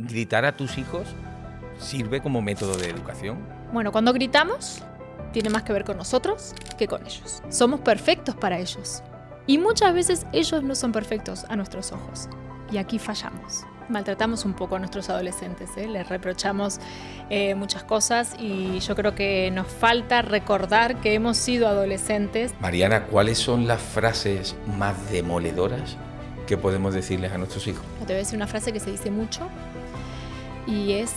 ¿gritar a tus hijos sirve como método de educación? Bueno, cuando gritamos, tiene más que ver con nosotros que con ellos. Somos perfectos para ellos. Y muchas veces ellos no son perfectos a nuestros ojos. Y aquí fallamos. Maltratamos un poco a nuestros adolescentes, les reprochamos muchas cosas y yo creo que nos falta recordar que hemos sido adolescentes. Mariana, ¿cuáles son las frases más demoledoras que podemos decirles a nuestros hijos? Te voy a decir una frase que se dice mucho y es: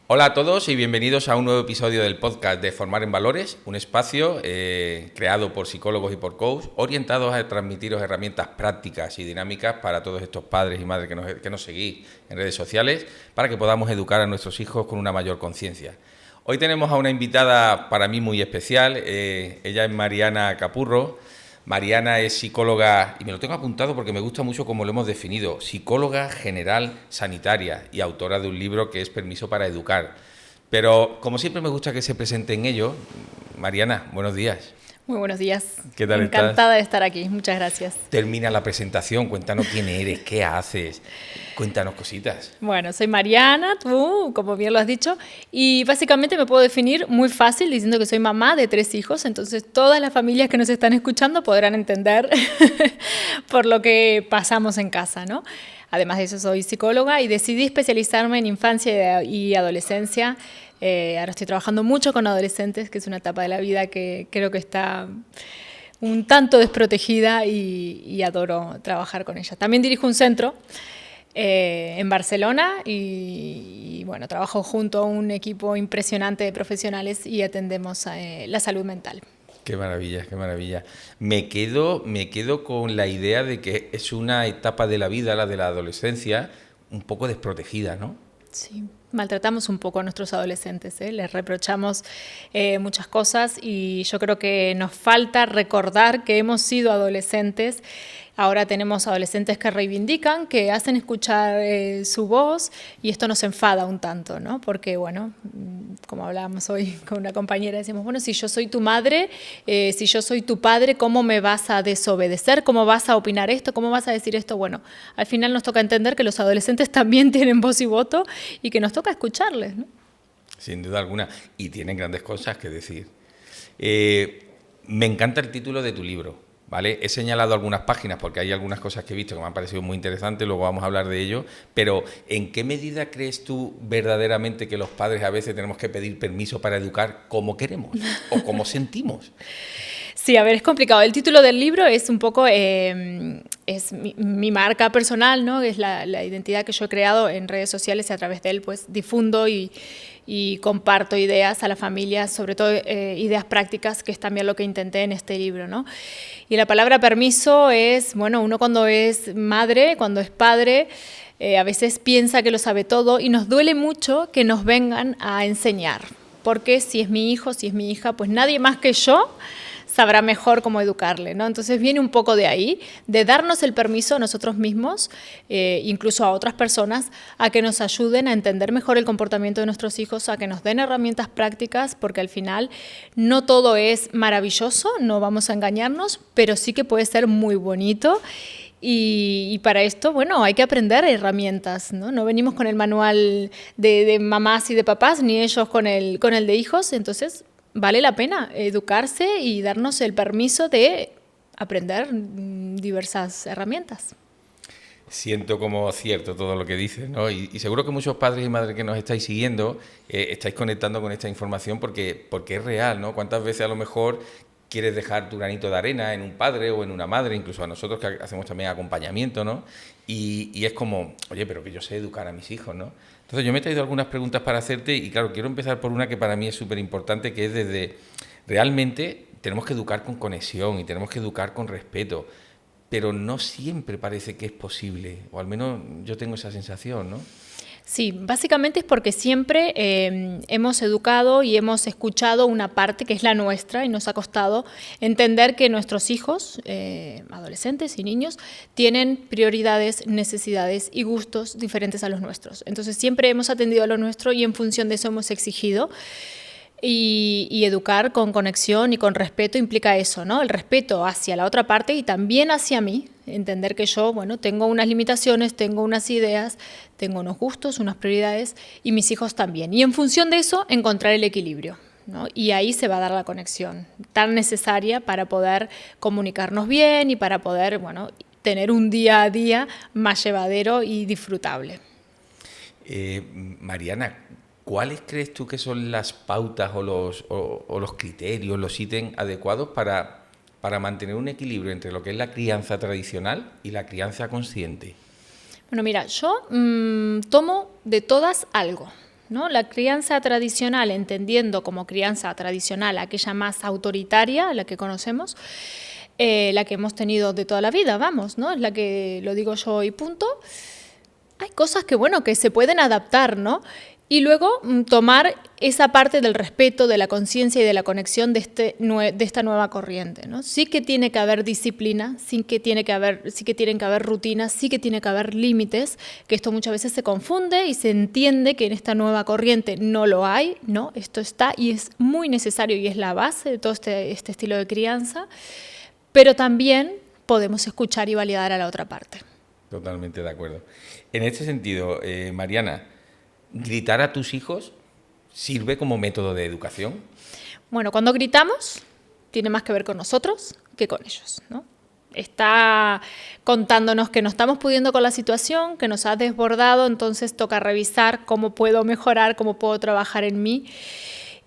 Hola a todos y bienvenidos a un nuevo episodio del podcast de Formar en Valores, un espacio creado por psicólogos y por coaches orientados a transmitiros herramientas prácticas y dinámicas para todos estos padres y madres que nos seguís en redes sociales para que podamos educar a nuestros hijos con una mayor conciencia. Hoy tenemos a una invitada para mí muy especial, ella es Mariana Capurro. Mariana es psicóloga, y me lo tengo apuntado porque me gusta mucho cómo lo hemos definido, psicóloga general sanitaria y autora de un libro que es Permiso para Educar. Pero como siempre me gusta que se presente en ello, Mariana, buenos días. Muy buenos días. ¿Qué tal estás? Encantada de estar aquí, muchas gracias. Termina la presentación, cuéntanos quién eres, qué haces, cuéntanos cositas. Bueno, soy Mariana, tú, como bien lo has dicho, y básicamente me puedo definir muy fácil diciendo que soy mamá de 3 hijos, entonces todas las familias que nos están escuchando podrán entender por lo que pasamos en casa, ¿no? Además de eso soy psicóloga y decidí especializarme en infancia y adolescencia. Ahora estoy trabajando mucho con adolescentes, que es una etapa de la vida que creo que está un tanto desprotegida y adoro trabajar con ella. También dirijo un centro en Barcelona y bueno, trabajo junto a un equipo impresionante de profesionales y atendemos la salud mental. Qué maravilla, qué maravilla. Me quedo con la idea de que es una etapa de la vida, la de la adolescencia, un poco desprotegida, ¿no? Sí, maltratamos un poco a nuestros adolescentes, les reprochamos muchas cosas y yo creo que nos falta recordar que hemos sido adolescentes. Ahora tenemos adolescentes que reivindican, que hacen escuchar su voz y esto nos enfada un tanto, ¿no? Porque, bueno, como hablábamos hoy con una compañera, decimos, bueno, si yo soy tu madre, si yo soy tu padre, ¿cómo me vas a desobedecer? ¿Cómo vas a opinar esto? ¿Cómo vas a decir esto? Bueno, al final nos toca entender que los adolescentes también tienen voz y voto y que nos toca escucharles, ¿no? Sin duda alguna, y tienen grandes cosas que decir. Me encanta el título de tu libro. ¿Vale? He señalado algunas páginas porque hay algunas cosas que he visto que me han parecido muy interesantes, luego vamos a hablar de ello, pero ¿en qué medida crees tú verdaderamente que los padres a veces tenemos que pedir permiso para educar como queremos o como sentimos? Sí, a ver, es complicado. El título del libro es un poco, es mi marca personal, ¿no? Es la identidad que yo he creado en redes sociales y a través de él pues difundo y comparto ideas a la familia, sobre todo ideas prácticas, que es también lo que intenté en este libro, ¿no? Y la palabra permiso es, bueno, uno cuando es madre, cuando es padre, a veces piensa que lo sabe todo y nos duele mucho que nos vengan a enseñar, porque si es mi hijo, si es mi hija, pues nadie más que yo sabrá mejor cómo educarle, ¿no? Entonces viene un poco de ahí, de darnos el permiso a nosotros mismos, incluso a otras personas, a que nos ayuden a entender mejor el comportamiento de nuestros hijos, a que nos den herramientas prácticas, porque al final no todo es maravilloso, no vamos a engañarnos, pero sí que puede ser muy bonito. Y para esto, bueno, hay que aprender herramientas, ¿no? No venimos con el manual de mamás y de papás, ni ellos con el de hijos, entonces vale la pena educarse y darnos el permiso de aprender diversas herramientas. Siento como cierto todo lo que dices, ¿no? Y seguro que muchos padres y madres que nos estáis siguiendo estáis conectando con esta información porque es real, ¿no? ¿Cuántas veces a lo mejor quieres dejar tu granito de arena en un padre o en una madre, incluso a nosotros que hacemos también acompañamiento, ¿no? Y es como, oye, pero que yo sé educar a mis hijos, ¿no? Entonces yo me he traído algunas preguntas para hacerte y claro, quiero empezar por una que para mí es súper importante, que es desde, realmente tenemos que educar con conexión y tenemos que educar con respeto, pero no siempre parece que es posible, o al menos yo tengo esa sensación, ¿no? Sí, básicamente es porque siempre hemos educado y hemos escuchado una parte que es la nuestra y nos ha costado entender que nuestros hijos, adolescentes y niños, tienen prioridades, necesidades y gustos diferentes a los nuestros. Entonces siempre hemos atendido a lo nuestro y en función de eso hemos exigido. Y educar con conexión y con respeto implica eso, ¿no? El respeto hacia la otra parte y también hacia mí. Entender que yo, bueno, tengo unas limitaciones, tengo unas ideas, tengo unos gustos, unas prioridades y mis hijos también. Y en función de eso, encontrar el equilibrio, ¿no? Y ahí se va a dar la conexión tan necesaria para poder comunicarnos bien y para poder, bueno, tener un día a día más llevadero y disfrutable. Mariana, ¿cuáles crees tú que son las pautas o los criterios, los ítems adecuados para mantener un equilibrio entre lo que es la crianza tradicional y la crianza consciente? Bueno, mira, yo tomo de todas algo, ¿no? La crianza tradicional, entendiendo como crianza tradicional aquella más autoritaria, la que conocemos, la que hemos tenido de toda la vida, vamos, ¿no? Es la que lo digo yo y punto. Hay cosas que, bueno, que se pueden adaptar, ¿no? Y luego tomar esa parte del respeto, de la conciencia y de la conexión de esta nueva corriente, ¿no? Sí que tiene que haber disciplina, sí que tienen que haber rutinas, sí que tiene que haber límites, que esto muchas veces se confunde y se entiende que en esta nueva corriente no lo hay, ¿no? Esto está y es muy necesario y es la base de todo este estilo de crianza, pero también podemos escuchar y validar a la otra parte. Totalmente de acuerdo. En este sentido, Mariana, ¿gritar a tus hijos sirve como método de educación? Bueno, cuando gritamos, tiene más que ver con nosotros que con ellos, ¿no? Está contándonos que no estamos pudiendo con la situación, que nos ha desbordado, entonces toca revisar cómo puedo mejorar, cómo puedo trabajar en mí.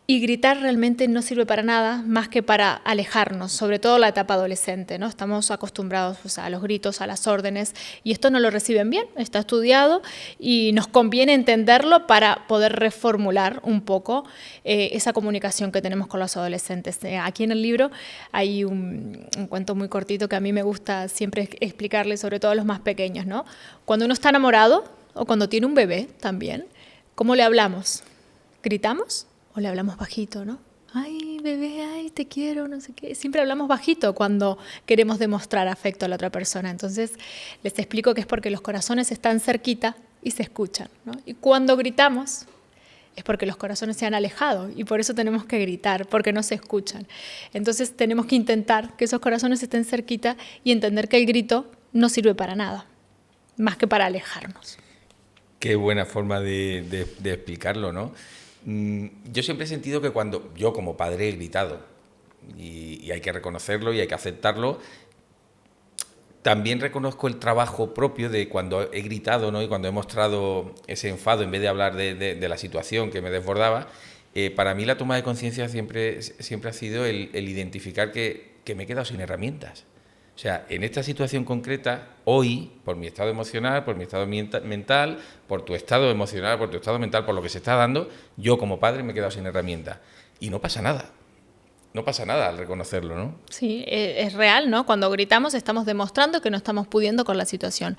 Y gritar realmente no sirve para nada más que para alejarnos, sobre todo la etapa adolescente, ¿no? Estamos acostumbrados, pues, a los gritos, a las órdenes, y esto no lo reciben bien, está estudiado y nos conviene entenderlo para poder reformular un poco esa comunicación que tenemos con los adolescentes. Aquí en el libro hay un cuento muy cortito que a mí me gusta siempre explicarle, sobre todo a los más pequeños, ¿no? Cuando uno está enamorado o cuando tiene un bebé también, ¿cómo le hablamos? ¿Gritamos? O le hablamos bajito, ¿no? Ay, bebé, ay, te quiero, no sé qué. Siempre hablamos bajito cuando queremos demostrar afecto a la otra persona. Entonces, les explico que es porque los corazones están cerquita y se escuchan, ¿no? Y cuando gritamos es porque los corazones se han alejado y por eso tenemos que gritar, porque no se escuchan. Entonces, tenemos que intentar que esos corazones estén cerquita y entender que el grito no sirve para nada, más que para alejarnos. Qué buena forma de explicarlo, ¿no? Yo siempre he sentido que cuando yo como padre he gritado, y hay que reconocerlo y hay que aceptarlo, también reconozco el trabajo propio de cuando he gritado, ¿no? Y cuando he mostrado ese enfado en vez de hablar de la situación que me desbordaba. Para mí la toma de conciencia siempre ha sido el identificar que me he quedado sin herramientas. O sea, en esta situación concreta, hoy, por mi estado emocional, por mi estado mental, por tu estado emocional, por tu estado mental, por lo que se está dando, yo como padre me he quedado sin herramientas. Y no pasa nada. No pasa nada al reconocerlo, ¿no? Sí, es real, ¿no? Cuando gritamos estamos demostrando que no estamos pudiendo con la situación.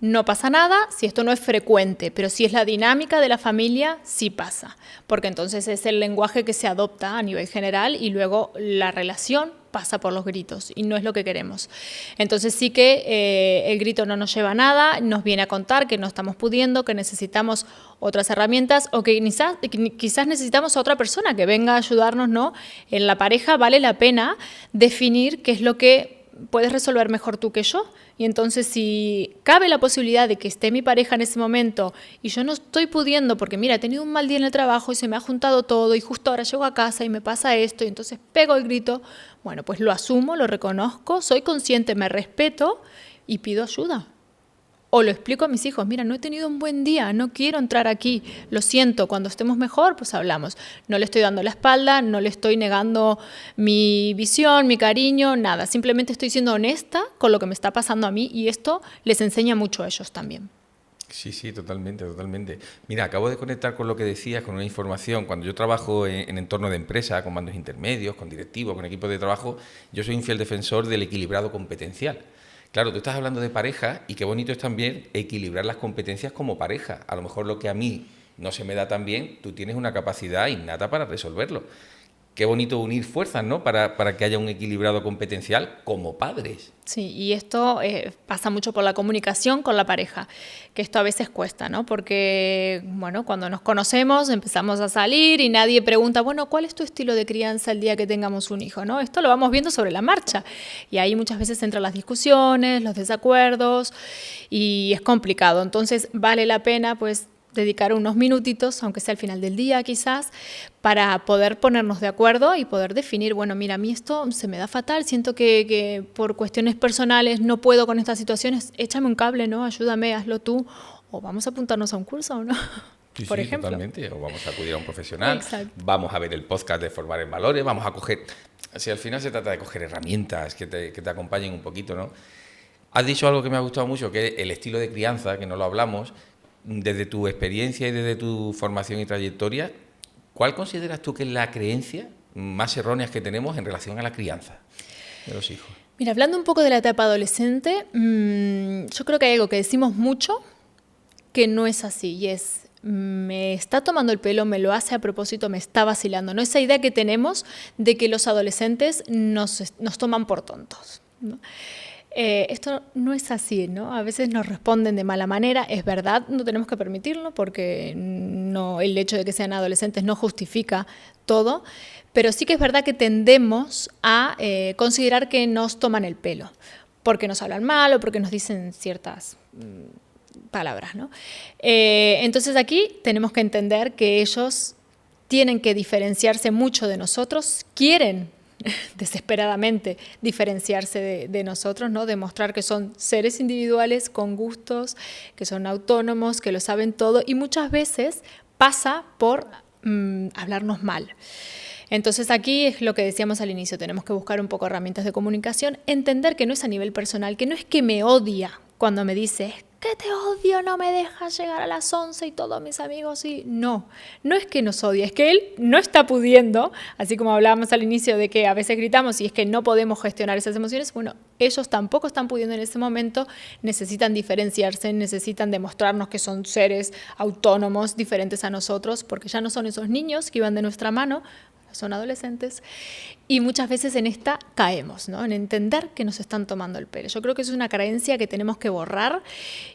No pasa nada si esto no es frecuente, pero si es la dinámica de la familia, sí pasa. Porque entonces es el lenguaje que se adopta a nivel general y luego la relación pasa por los gritos y no es lo que queremos. Entonces sí que el grito no nos lleva a nada, nos viene a contar que no estamos pudiendo, que necesitamos otras herramientas o que quizás necesitamos a otra persona que venga a ayudarnos, ¿no? En la pareja vale la pena definir qué es lo que puedes resolver mejor tú que yo. Y entonces si cabe la posibilidad de que esté mi pareja en ese momento y yo no estoy pudiendo porque mira, he tenido un mal día en el trabajo y se me ha juntado todo y justo ahora llego a casa y me pasa esto y entonces pego el grito, bueno, pues lo asumo, lo reconozco, soy consciente, me respeto y pido ayuda. O lo explico a mis hijos, mira, no he tenido un buen día, no quiero entrar aquí, lo siento, cuando estemos mejor, pues hablamos. No le estoy dando la espalda, no le estoy negando mi visión, mi cariño, nada. Simplemente estoy siendo honesta con lo que me está pasando a mí y esto les enseña mucho a ellos también. Sí, totalmente, totalmente. Mira, acabo de conectar con lo que decías, con una información. Cuando yo trabajo en entorno de empresa, con mandos intermedios, con directivos, con equipos de trabajo, yo soy un fiel defensor del equilibrado competencial. Claro, tú estás hablando de pareja y qué bonito es también equilibrar las competencias como pareja. A lo mejor lo que a mí no se me da tan bien, tú tienes una capacidad innata para resolverlo. qué bonito unir fuerzas, ¿no? Para que haya un equilibrado competencial como padres. Sí, y esto pasa mucho por la comunicación con la pareja, que esto a veces cuesta, ¿no? Porque, bueno, cuando nos conocemos empezamos a salir y nadie pregunta, bueno, ¿cuál es tu estilo de crianza el día que tengamos un hijo, ¿no? Esto lo vamos viendo sobre la marcha y ahí muchas veces entran las discusiones, los desacuerdos y es complicado. Entonces vale la pena, pues, dedicar unos minutitos, aunque sea al final del día quizás, para poder ponernos de acuerdo y poder definir, bueno, mira, a mí esto se me da fatal, siento que por cuestiones personales no puedo con estas situaciones, échame un cable, ¿no? Ayúdame, hazlo tú, o vamos a apuntarnos a un curso, ¿no? Sí, por sí, ejemplo. totalmente. O vamos a acudir a un profesional, Exacto. vamos a ver el podcast de Formar en Valores, vamos a coger... Si al final se trata de coger herramientas que te acompañen un poquito, ¿no? Has dicho algo que me ha gustado mucho, que es el estilo de crianza, que no lo hablamos. Desde tu experiencia y desde tu formación y trayectoria, ¿cuál consideras tú que es la creencia más errónea que tenemos en relación a la crianza de los hijos? Mira, hablando un poco de la etapa adolescente, yo creo que hay algo que decimos mucho que no es así y es, me está tomando el pelo, me lo hace a propósito, me está vacilando, ¿no? Esa idea que tenemos de que los adolescentes nos toman por tontos, ¿no? Esto no es así, ¿no? A veces nos responden de mala manera, es verdad, no tenemos que permitirlo porque no, el hecho de que sean adolescentes no justifica todo, pero sí que es verdad que tendemos a considerar que nos toman el pelo, porque nos hablan mal o porque nos dicen ciertas palabras, ¿no? Entonces aquí tenemos que entender que ellos tienen que diferenciarse mucho de nosotros, quieren desesperadamente diferenciarse de nosotros, ¿no? Demostrar que son seres individuales con gustos, que son autónomos, que lo saben todo y muchas veces pasa por hablarnos mal. Entonces aquí es lo que decíamos al inicio, tenemos que buscar un poco herramientas de comunicación, entender que no es a nivel personal, que no es que me odia cuando me dice que te odio, no me dejas llegar a las 11 y todos mis amigos y no es que nos odia, es que él no está pudiendo, así como hablábamos al inicio de que a veces gritamos y es que no podemos gestionar esas emociones, bueno, ellos tampoco están pudiendo en ese momento, necesitan diferenciarse, necesitan demostrarnos que son seres autónomos, diferentes a nosotros, porque ya no son esos niños que iban de nuestra mano, son adolescentes, y muchas veces en esta caemos, ¿no? En entender que nos están tomando el pelo. Yo creo que es una creencia que tenemos que borrar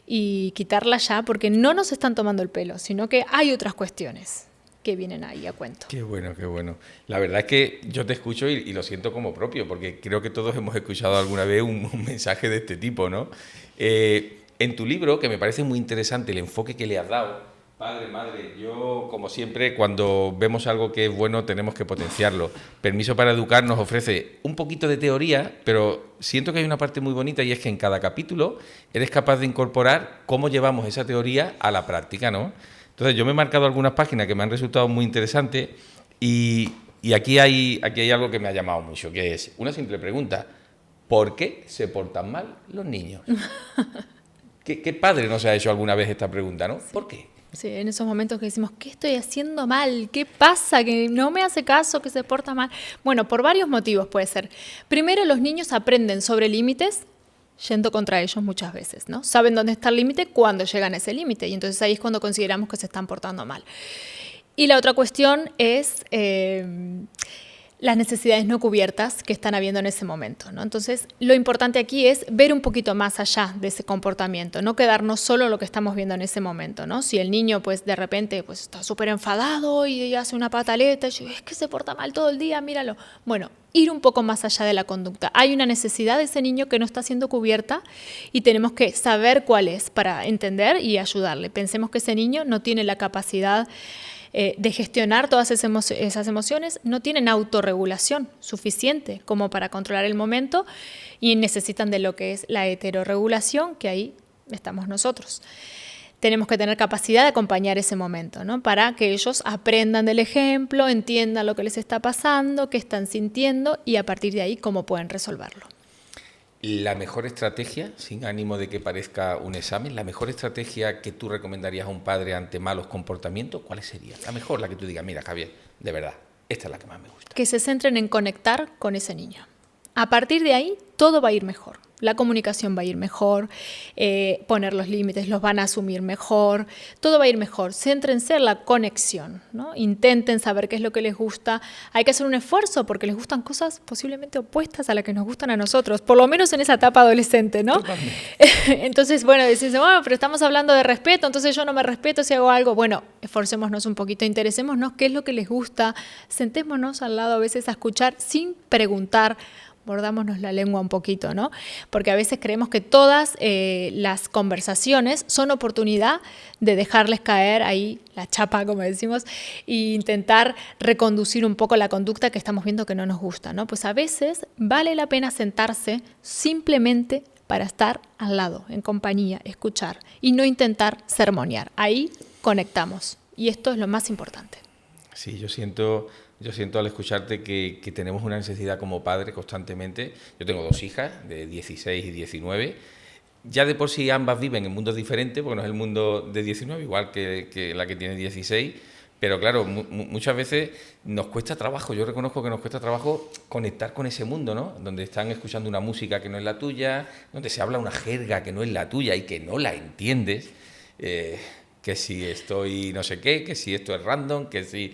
y quitarla ya, porque no nos están tomando el pelo, sino que hay otras cuestiones que vienen ahí a cuento. Qué bueno, qué bueno. La verdad es que yo te escucho y lo siento como propio, porque creo que todos hemos escuchado alguna vez un mensaje de este tipo, ¿no? En tu libro, que me parece muy interesante el enfoque que le has dado, padre, madre, yo, como siempre, cuando vemos algo que es bueno, tenemos que potenciarlo. Permiso para Educar nos ofrece un poquito de teoría, pero siento que hay una parte muy bonita y es que en cada capítulo eres capaz de incorporar cómo llevamos esa teoría a la práctica, ¿no? Entonces, yo me he marcado algunas páginas que me han resultado muy interesantes y aquí hay algo que me ha llamado mucho, que es una simple pregunta. ¿Por qué se portan mal los niños? ¿Qué padre no se ha hecho alguna vez esta pregunta, no? ¿Por qué? Sí, en esos momentos que decimos, ¿qué estoy haciendo mal? ¿Qué pasa? ¿Que no me hace caso? ¿Que se porta mal? Bueno, por varios motivos puede ser. Primero, los niños aprenden sobre límites yendo contra ellos muchas veces, ¿no? Saben dónde está el límite cuando llegan a ese límite y entonces ahí es cuando consideramos que se están portando mal. Y la otra cuestión es las necesidades no cubiertas que están habiendo en ese momento, ¿no? Entonces, lo importante aquí es ver un poquito más allá de ese comportamiento, no quedarnos solo en lo que estamos viendo en ese momento, ¿no? Si el niño, pues, de repente, pues, está súper enfadado y hace una pataleta, y es que se porta mal todo el día, míralo. Bueno, ir un poco más allá de la conducta. Hay una necesidad de ese niño que no está siendo cubierta y tenemos que saber cuál es para entender y ayudarle. Pensemos que ese niño no tiene la capacidad de gestionar todas esas emociones, no tienen autorregulación suficiente como para controlar el momento y necesitan de lo que es la heterorregulación, que ahí estamos nosotros. Tenemos que tener capacidad de acompañar ese momento, ¿no? Para que ellos aprendan del ejemplo, entiendan lo que les está pasando, qué están sintiendo y a partir de ahí cómo pueden resolverlo. La mejor estrategia, sin ánimo de que parezca un examen, la mejor estrategia que tú recomendarías a un padre ante malos comportamientos, ¿cuál sería? La mejor, la que tú digas, mira, Javier, de verdad, esta es la que más me gusta. Que se centren en conectar con ese niño. A partir de ahí, todo va a ir mejor. la comunicación va a ir mejor, poner los límites los van a asumir mejor, todo va a ir mejor. Céntrense en la conexión, ¿no? Intenten saber qué es lo que les gusta. Hay que hacer un esfuerzo porque les gustan cosas posiblemente opuestas a las que nos gustan a nosotros, por lo menos en esa etapa adolescente, ¿no? Entonces, bueno, decís, bueno, pero estamos hablando de respeto, entonces yo no me respeto si hago algo. Bueno, esforcémonos un poquito, interesémonos qué es lo que les gusta, sentémonos al lado a veces a escuchar sin preguntar, mordámonos la lengua un poquito, ¿no? Porque a veces creemos que todas las conversaciones son oportunidad de dejarles caer ahí la chapa, como decimos, e intentar reconducir un poco la conducta que estamos viendo que no nos gusta, ¿no? Pues a veces vale la pena sentarse simplemente para estar al lado, en compañía, escuchar y no intentar sermonear. Ahí conectamos y esto es lo más importante. Sí, yo siento al escucharte que tenemos una necesidad como padre constantemente. Yo tengo 2 hijas de 16 y 19. Ya de por sí ambas viven en mundos diferentes, porque no es el mundo de 19 igual que la que tiene 16. Pero claro, muchas veces nos cuesta trabajo, yo reconozco que nos cuesta trabajo conectar con ese mundo, ¿no? Donde están escuchando una música que no es la tuya, donde se habla una jerga que no es la tuya y que no la entiendes, que si estoy no sé qué, que si esto es random, que si...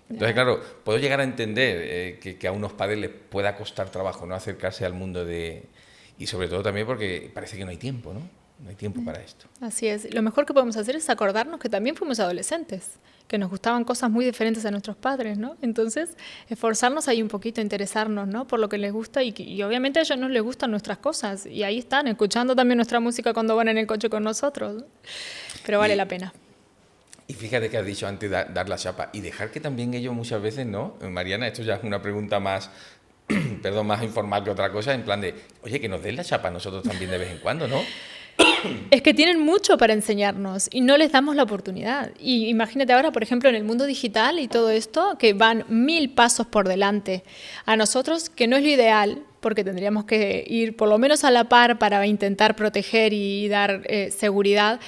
Entonces, claro, puedo llegar a entender que a unos padres les pueda costar trabajo no acercarse al mundo de... Y sobre todo también porque parece que no hay tiempo, ¿no? No hay tiempo para esto. Así es. Lo mejor que podemos hacer es acordarnos que también fuimos adolescentes, que nos gustaban cosas muy diferentes a nuestros padres, ¿no? Entonces, esforzarnos ahí un poquito, interesarnos, ¿no? Por lo que les gusta y obviamente a ellos no les gustan nuestras cosas y ahí están, escuchando también nuestra música cuando van en el coche con nosotros, ¿no? Pero vale la pena. Y fíjate que has dicho antes dar la chapa y dejar que también ellos muchas veces, ¿no? Mariana, esto ya es una pregunta más, perdón, más informal que otra cosa, en plan de, oye, que nos den la chapa a nosotros también de vez en cuando, ¿no? Es que tienen mucho para enseñarnos y no les damos la oportunidad. Y imagínate ahora, por ejemplo, en el mundo digital y todo esto, que van 1000 pasos por delante. A nosotros, que no es lo ideal, porque tendríamos que ir por lo menos a la par para intentar proteger y dar seguridad.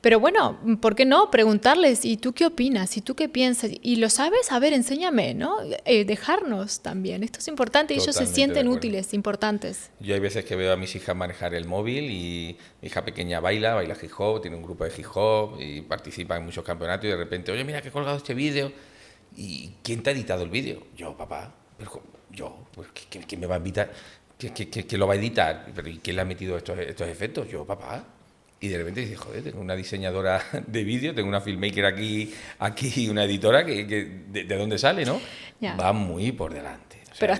Pero bueno, ¿por qué no? Preguntarles, ¿y tú qué opinas? ¿Y tú qué piensas? ¿Y lo sabes? A ver, enséñame, ¿no? Dejarnos también. Esto es importante y ellos se sienten útiles, importantes. Yo hay veces que veo a mis hijas manejar el móvil y mi hija pequeña baila hip hop, tiene un grupo de hip hop y participa en muchos campeonatos y de repente, oye, mira que he colgado este vídeo. ¿Y quién te ha editado el vídeo? Yo, papá. Pero yo, pues, ¿quién me va a invitar? ¿Quién lo va a editar? ¿Pero y quién le ha metido estos efectos? Yo, papá. Y de repente dices, joder, tengo una diseñadora de vídeo, tengo una filmmaker aquí y una editora ¿de dónde sale, no? Ya. Va muy por delante. O sea, pero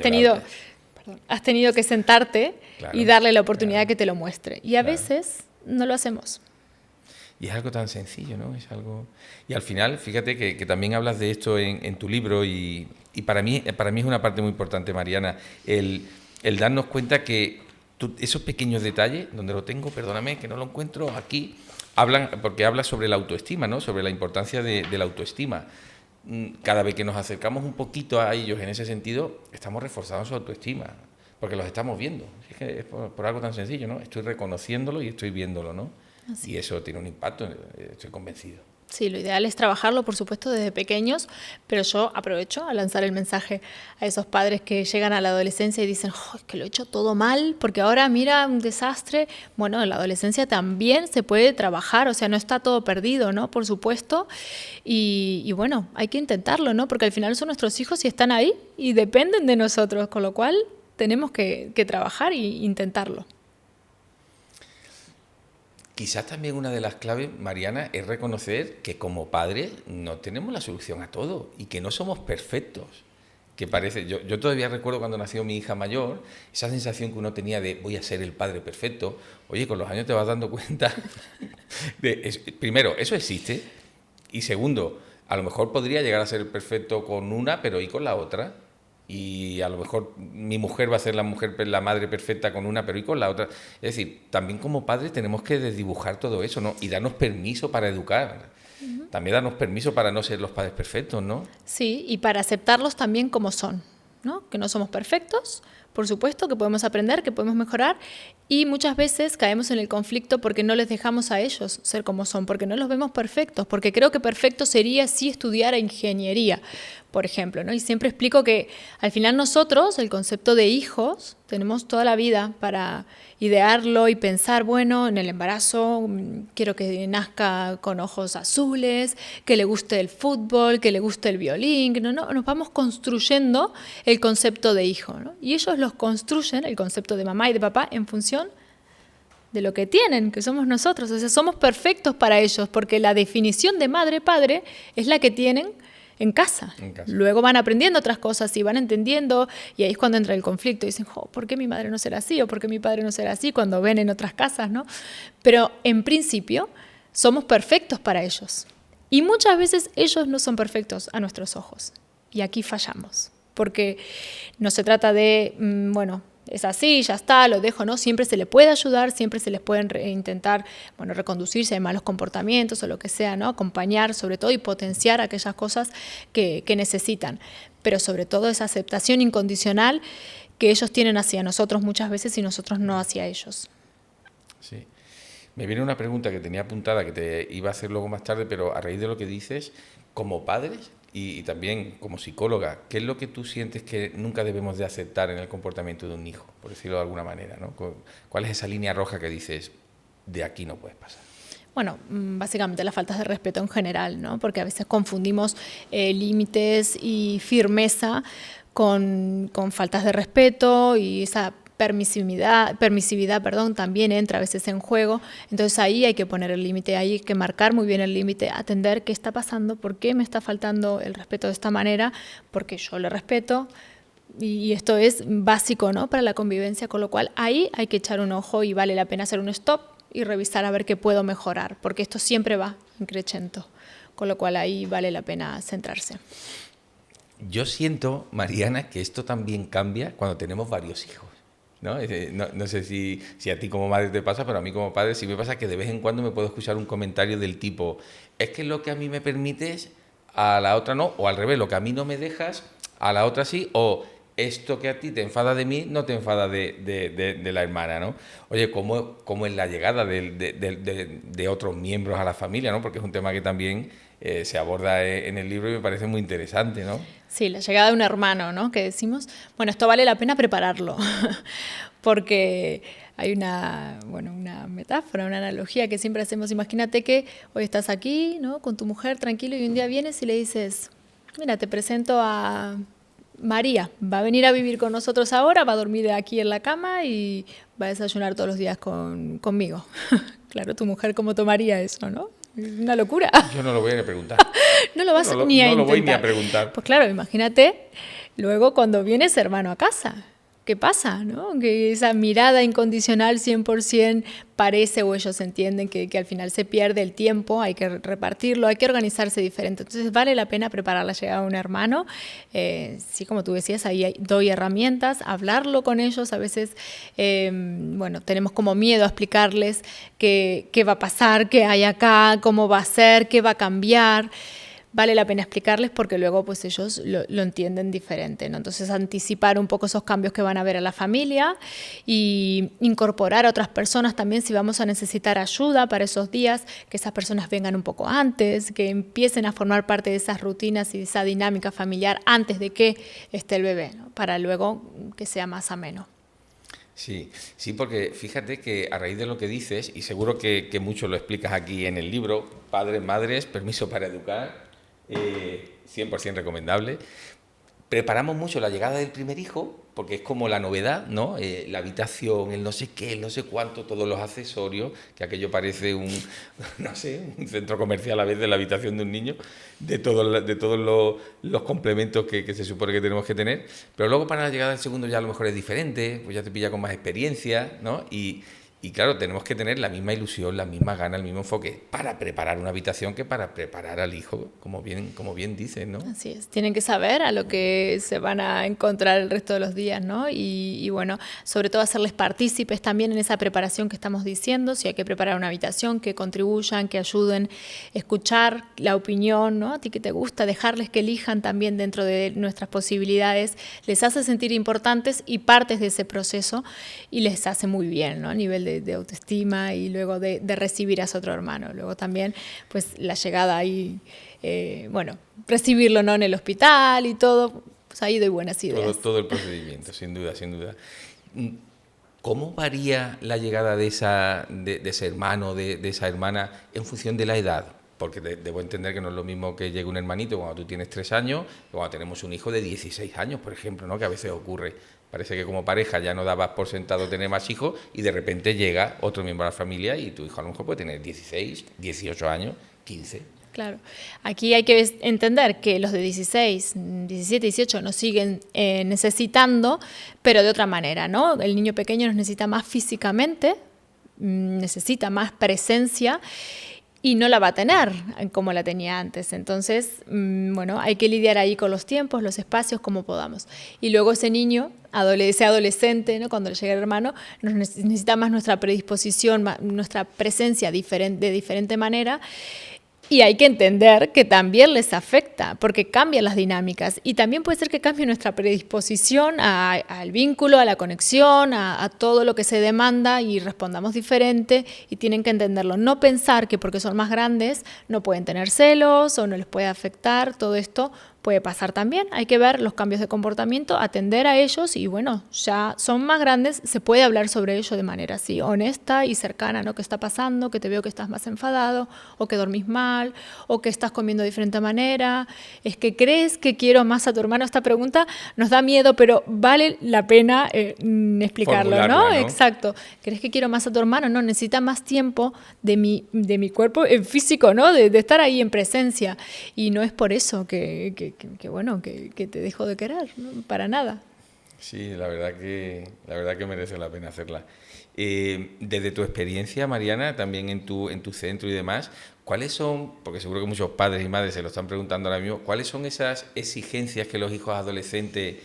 has tenido que sentarte y darle la oportunidad que te lo muestre. Y a veces no lo hacemos. Y es algo tan sencillo, ¿no? Es algo... Y al final, fíjate que también hablas de esto en tu libro y para mí es una parte muy importante, Mariana, el darnos cuenta que esos pequeños detalles, donde lo tengo, perdóname, que no lo encuentro aquí, porque habla sobre la autoestima, ¿no? Sobre la importancia de la autoestima. Cada vez que nos acercamos un poquito a ellos en ese sentido, estamos reforzando su autoestima, porque los estamos viendo. Es que es por algo tan sencillo, ¿no? Estoy reconociéndolo y estoy viéndolo, ¿no? Así. Y eso tiene un impacto, estoy convencido. Sí, lo ideal es trabajarlo, por supuesto, desde pequeños, pero yo aprovecho a lanzar el mensaje a esos padres que llegan a la adolescencia y dicen, es que lo he hecho todo mal, porque ahora mira un desastre. Bueno, en la adolescencia también se puede trabajar, o sea, no está todo perdido, ¿no? Por supuesto, y bueno, hay que intentarlo, ¿no? Porque al final son nuestros hijos y están ahí y dependen de nosotros, con lo cual tenemos que trabajar e intentarlo. Quizás también una de las claves, Mariana, es reconocer que como padres no tenemos la solución a todo y que no somos perfectos. Que parece, yo todavía recuerdo cuando nació mi hija mayor, esa sensación que uno tenía de voy a ser el padre perfecto. Oye, con los años te vas dando cuenta primero, eso existe, y segundo, a lo mejor podría llegar a ser perfecto con una, pero ¿y con la otra? Y a lo mejor mi mujer va a ser la madre perfecta con una, pero ¿y con la otra? Es decir, también como padres tenemos que desdibujar todo eso, ¿no? Y darnos permiso para educar. Uh-huh. También darnos permiso para no ser los padres perfectos, ¿no? Sí, y para aceptarlos también como son, ¿no? Que no somos perfectos, por supuesto, que podemos aprender, que podemos mejorar Y muchas veces caemos en el conflicto porque no les dejamos a ellos ser como son, porque no los vemos perfectos, porque creo que perfecto sería si estudiara ingeniería, por ejemplo, ¿no? Y siempre explico que al final nosotros, el concepto de hijos, tenemos toda la vida para idearlo y pensar, bueno, en el embarazo quiero que nazca con ojos azules, que le guste el fútbol, que le guste el violín, que no, nos vamos construyendo el concepto de hijo, ¿no? Y ellos los construyen, el concepto de mamá y de papá, en función de lo que tienen, que somos nosotros. O sea, somos perfectos para ellos, porque la definición de madre-padre es la que tienen en casa. Luego van aprendiendo otras cosas y van entendiendo, y ahí es cuando entra el conflicto y dicen, ¿por qué mi madre no será así? ¿O por qué mi padre no será así? Cuando ven en otras casas, ¿no? Pero en principio somos perfectos para ellos. Y muchas veces ellos no son perfectos a nuestros ojos. Y aquí fallamos. Porque no se trata de, es así, ya está, lo dejo, ¿no? Siempre se le puede ayudar, siempre se les puede intentar, reconducir si hay malos comportamientos o lo que sea, ¿no? Acompañar sobre todo y potenciar aquellas cosas que necesitan. Pero sobre todo esa aceptación incondicional que ellos tienen hacia nosotros muchas veces y nosotros no hacia ellos. Sí. Me viene una pregunta que tenía apuntada que te iba a hacer luego más tarde, pero a raíz de lo que dices, como padres y también como psicóloga, ¿qué es lo que tú sientes que nunca debemos de aceptar en el comportamiento de un hijo, por decirlo de alguna manera, ¿no? ¿Cuál es esa línea roja que dices, de aquí no puedes pasar? Bueno, básicamente las faltas de respeto en general, ¿no? Porque a veces confundimos límites y firmeza con faltas de respeto, y esa permisividad, también entra a veces en juego. Entonces ahí hay que poner el límite, hay que marcar muy bien el límite, atender qué está pasando, por qué me está faltando el respeto de esta manera, porque yo le respeto. Y esto es básico, ¿no? Para la convivencia, con lo cual ahí hay que echar un ojo y vale la pena hacer un stop y revisar a ver qué puedo mejorar, porque esto siempre va increciendo, con lo cual ahí vale la pena centrarse. Yo siento, Mariana, que esto también cambia cuando tenemos varios hijos, ¿no? No sé si a ti como madre te pasa, pero a mí como padre sí me pasa que de vez en cuando me puedo escuchar un comentario del tipo, es que lo que a mí me permites, a la otra no, o al revés, lo que a mí no me dejas, a la otra sí, o esto que a ti te enfada de mí, no te enfada de la hermana, ¿no? Oye, ¿cómo es la llegada de otros miembros a la familia, ¿no? Porque es un tema que también se aborda en el libro y me parece muy interesante, ¿no? Sí, la llegada de un hermano, ¿no? Que decimos, esto vale la pena prepararlo, porque hay una metáfora, una analogía que siempre hacemos. Imagínate que hoy estás aquí, ¿no? Con tu mujer tranquilo, y un día vienes y le dices, mira, te presento a María, va a venir a vivir con nosotros ahora, va a dormir aquí en la cama y va a desayunar todos los días conmigo. Claro, tu mujer, ¿cómo tomaría eso, no? Es una locura. Yo no lo voy a preguntar. No lo vas ni a intentar. No lo voy ni a preguntar. Pues claro, imagínate luego cuando viene ese hermano a casa. ¿Qué pasa, no? Que esa mirada incondicional 100% parece, o ellos entienden que al final se pierde el tiempo, hay que repartirlo, hay que organizarse diferente. Entonces vale la pena preparar la llegada de un hermano. Sí, como tú decías, ahí doy herramientas, hablarlo con ellos. A veces, tenemos como miedo a explicarles qué va a pasar, qué hay acá, cómo va a ser, qué va a cambiar. Vale la pena explicarles porque luego pues ellos lo entienden diferente, ¿no? Entonces anticipar un poco esos cambios que van a ver a la familia y incorporar a otras personas también si vamos a necesitar ayuda para esos días, que esas personas vengan un poco antes, que empiecen a formar parte de esas rutinas y de esa dinámica familiar antes de que esté el bebé, ¿no? Para luego que sea más ameno. Sí, porque fíjate que a raíz de lo que dices, y seguro que mucho lo explicas aquí en el libro, Padres, Madres, Permiso para Educar, 100% recomendable. Preparamos mucho la llegada del primer hijo, porque es como la novedad, ¿no? La habitación, el no sé qué, el no sé cuánto, todos los accesorios, que aquello parece un centro comercial a veces de la habitación de un niño, de todos los complementos que se supone que tenemos que tener. Pero luego para la llegada del segundo ya a lo mejor es diferente, pues ya te pilla con más experiencia, ¿no? Y Y claro, tenemos que tener la misma ilusión, la misma gana, el mismo enfoque para preparar una habitación que para preparar al hijo, como bien dices, ¿no? Así es, tienen que saber a lo que se van a encontrar el resto de los días, ¿no? Y bueno, sobre todo hacerles partícipes también en esa preparación que estamos diciendo, si hay que preparar una habitación, que contribuyan, que ayuden, escuchar la opinión, ¿no? A ti que te gusta, dejarles que elijan también dentro de nuestras posibilidades, les hace sentir importantes y partes de ese proceso y les hace muy bien, ¿no? A nivel de autoestima y luego de recibir a su otro hermano. Luego también, pues, la llegada ahí, recibirlo, ¿no? En el hospital y todo, pues ahí doy buenas ideas. Todo el procedimiento, sin duda, sin duda. ¿Cómo varía la llegada de ese hermano, de esa hermana, en función de la edad? Porque debo entender que no es lo mismo que llegue un hermanito cuando tú tienes 3 años que cuando tenemos un hijo de 16 años, por ejemplo, ¿no? Que a veces ocurre. Parece que como pareja ya no dabas por sentado tener más hijos y de repente llega otro miembro de la familia y tu hijo a lo mejor puede tener 16, 18 años, 15. Claro. Aquí hay que entender que los de 16, 17, 18 nos siguen necesitando, pero de otra manera, ¿no? El niño pequeño nos necesita más físicamente, necesita más presencia y no la va a tener como la tenía antes. Entonces, hay que lidiar ahí con los tiempos, los espacios, como podamos. Y luego ese niño, ese adolescente, ¿no? Cuando le llega el hermano, necesita más nuestra predisposición, nuestra presencia de diferente manera. Y hay que entender que también les afecta, porque cambian las dinámicas. Y también puede ser que cambie nuestra predisposición al vínculo, a la conexión, a todo lo que se demanda y respondamos diferente. Y tienen que entenderlo. No pensar que porque son más grandes no pueden tener celos o no les puede afectar. Todo esto puede pasar también. Hay que ver los cambios de comportamiento, atender a ellos y bueno, ya son más grandes, se puede hablar sobre ello de manera así, honesta y cercana, ¿no? ¿Qué está pasando? Que te veo que estás más enfadado o que dormís mal o que estás comiendo de diferente manera. ¿Es que crees que quiero más a tu hermano? Esta pregunta nos da miedo, pero vale la pena explicarlo, ¿no? Exacto. ¿Crees que quiero más a tu hermano? No, necesita más tiempo de mi cuerpo físico, ¿no? De estar ahí en presencia. Y no es por eso que te dejo de querer, ¿no? Para nada. Sí, la verdad que merece la pena hacerla. Desde tu experiencia, Mariana, también en tu centro y demás, ¿cuáles son, porque seguro que muchos padres y madres se lo están preguntando ahora mismo, cuáles son esas exigencias que los hijos adolescentes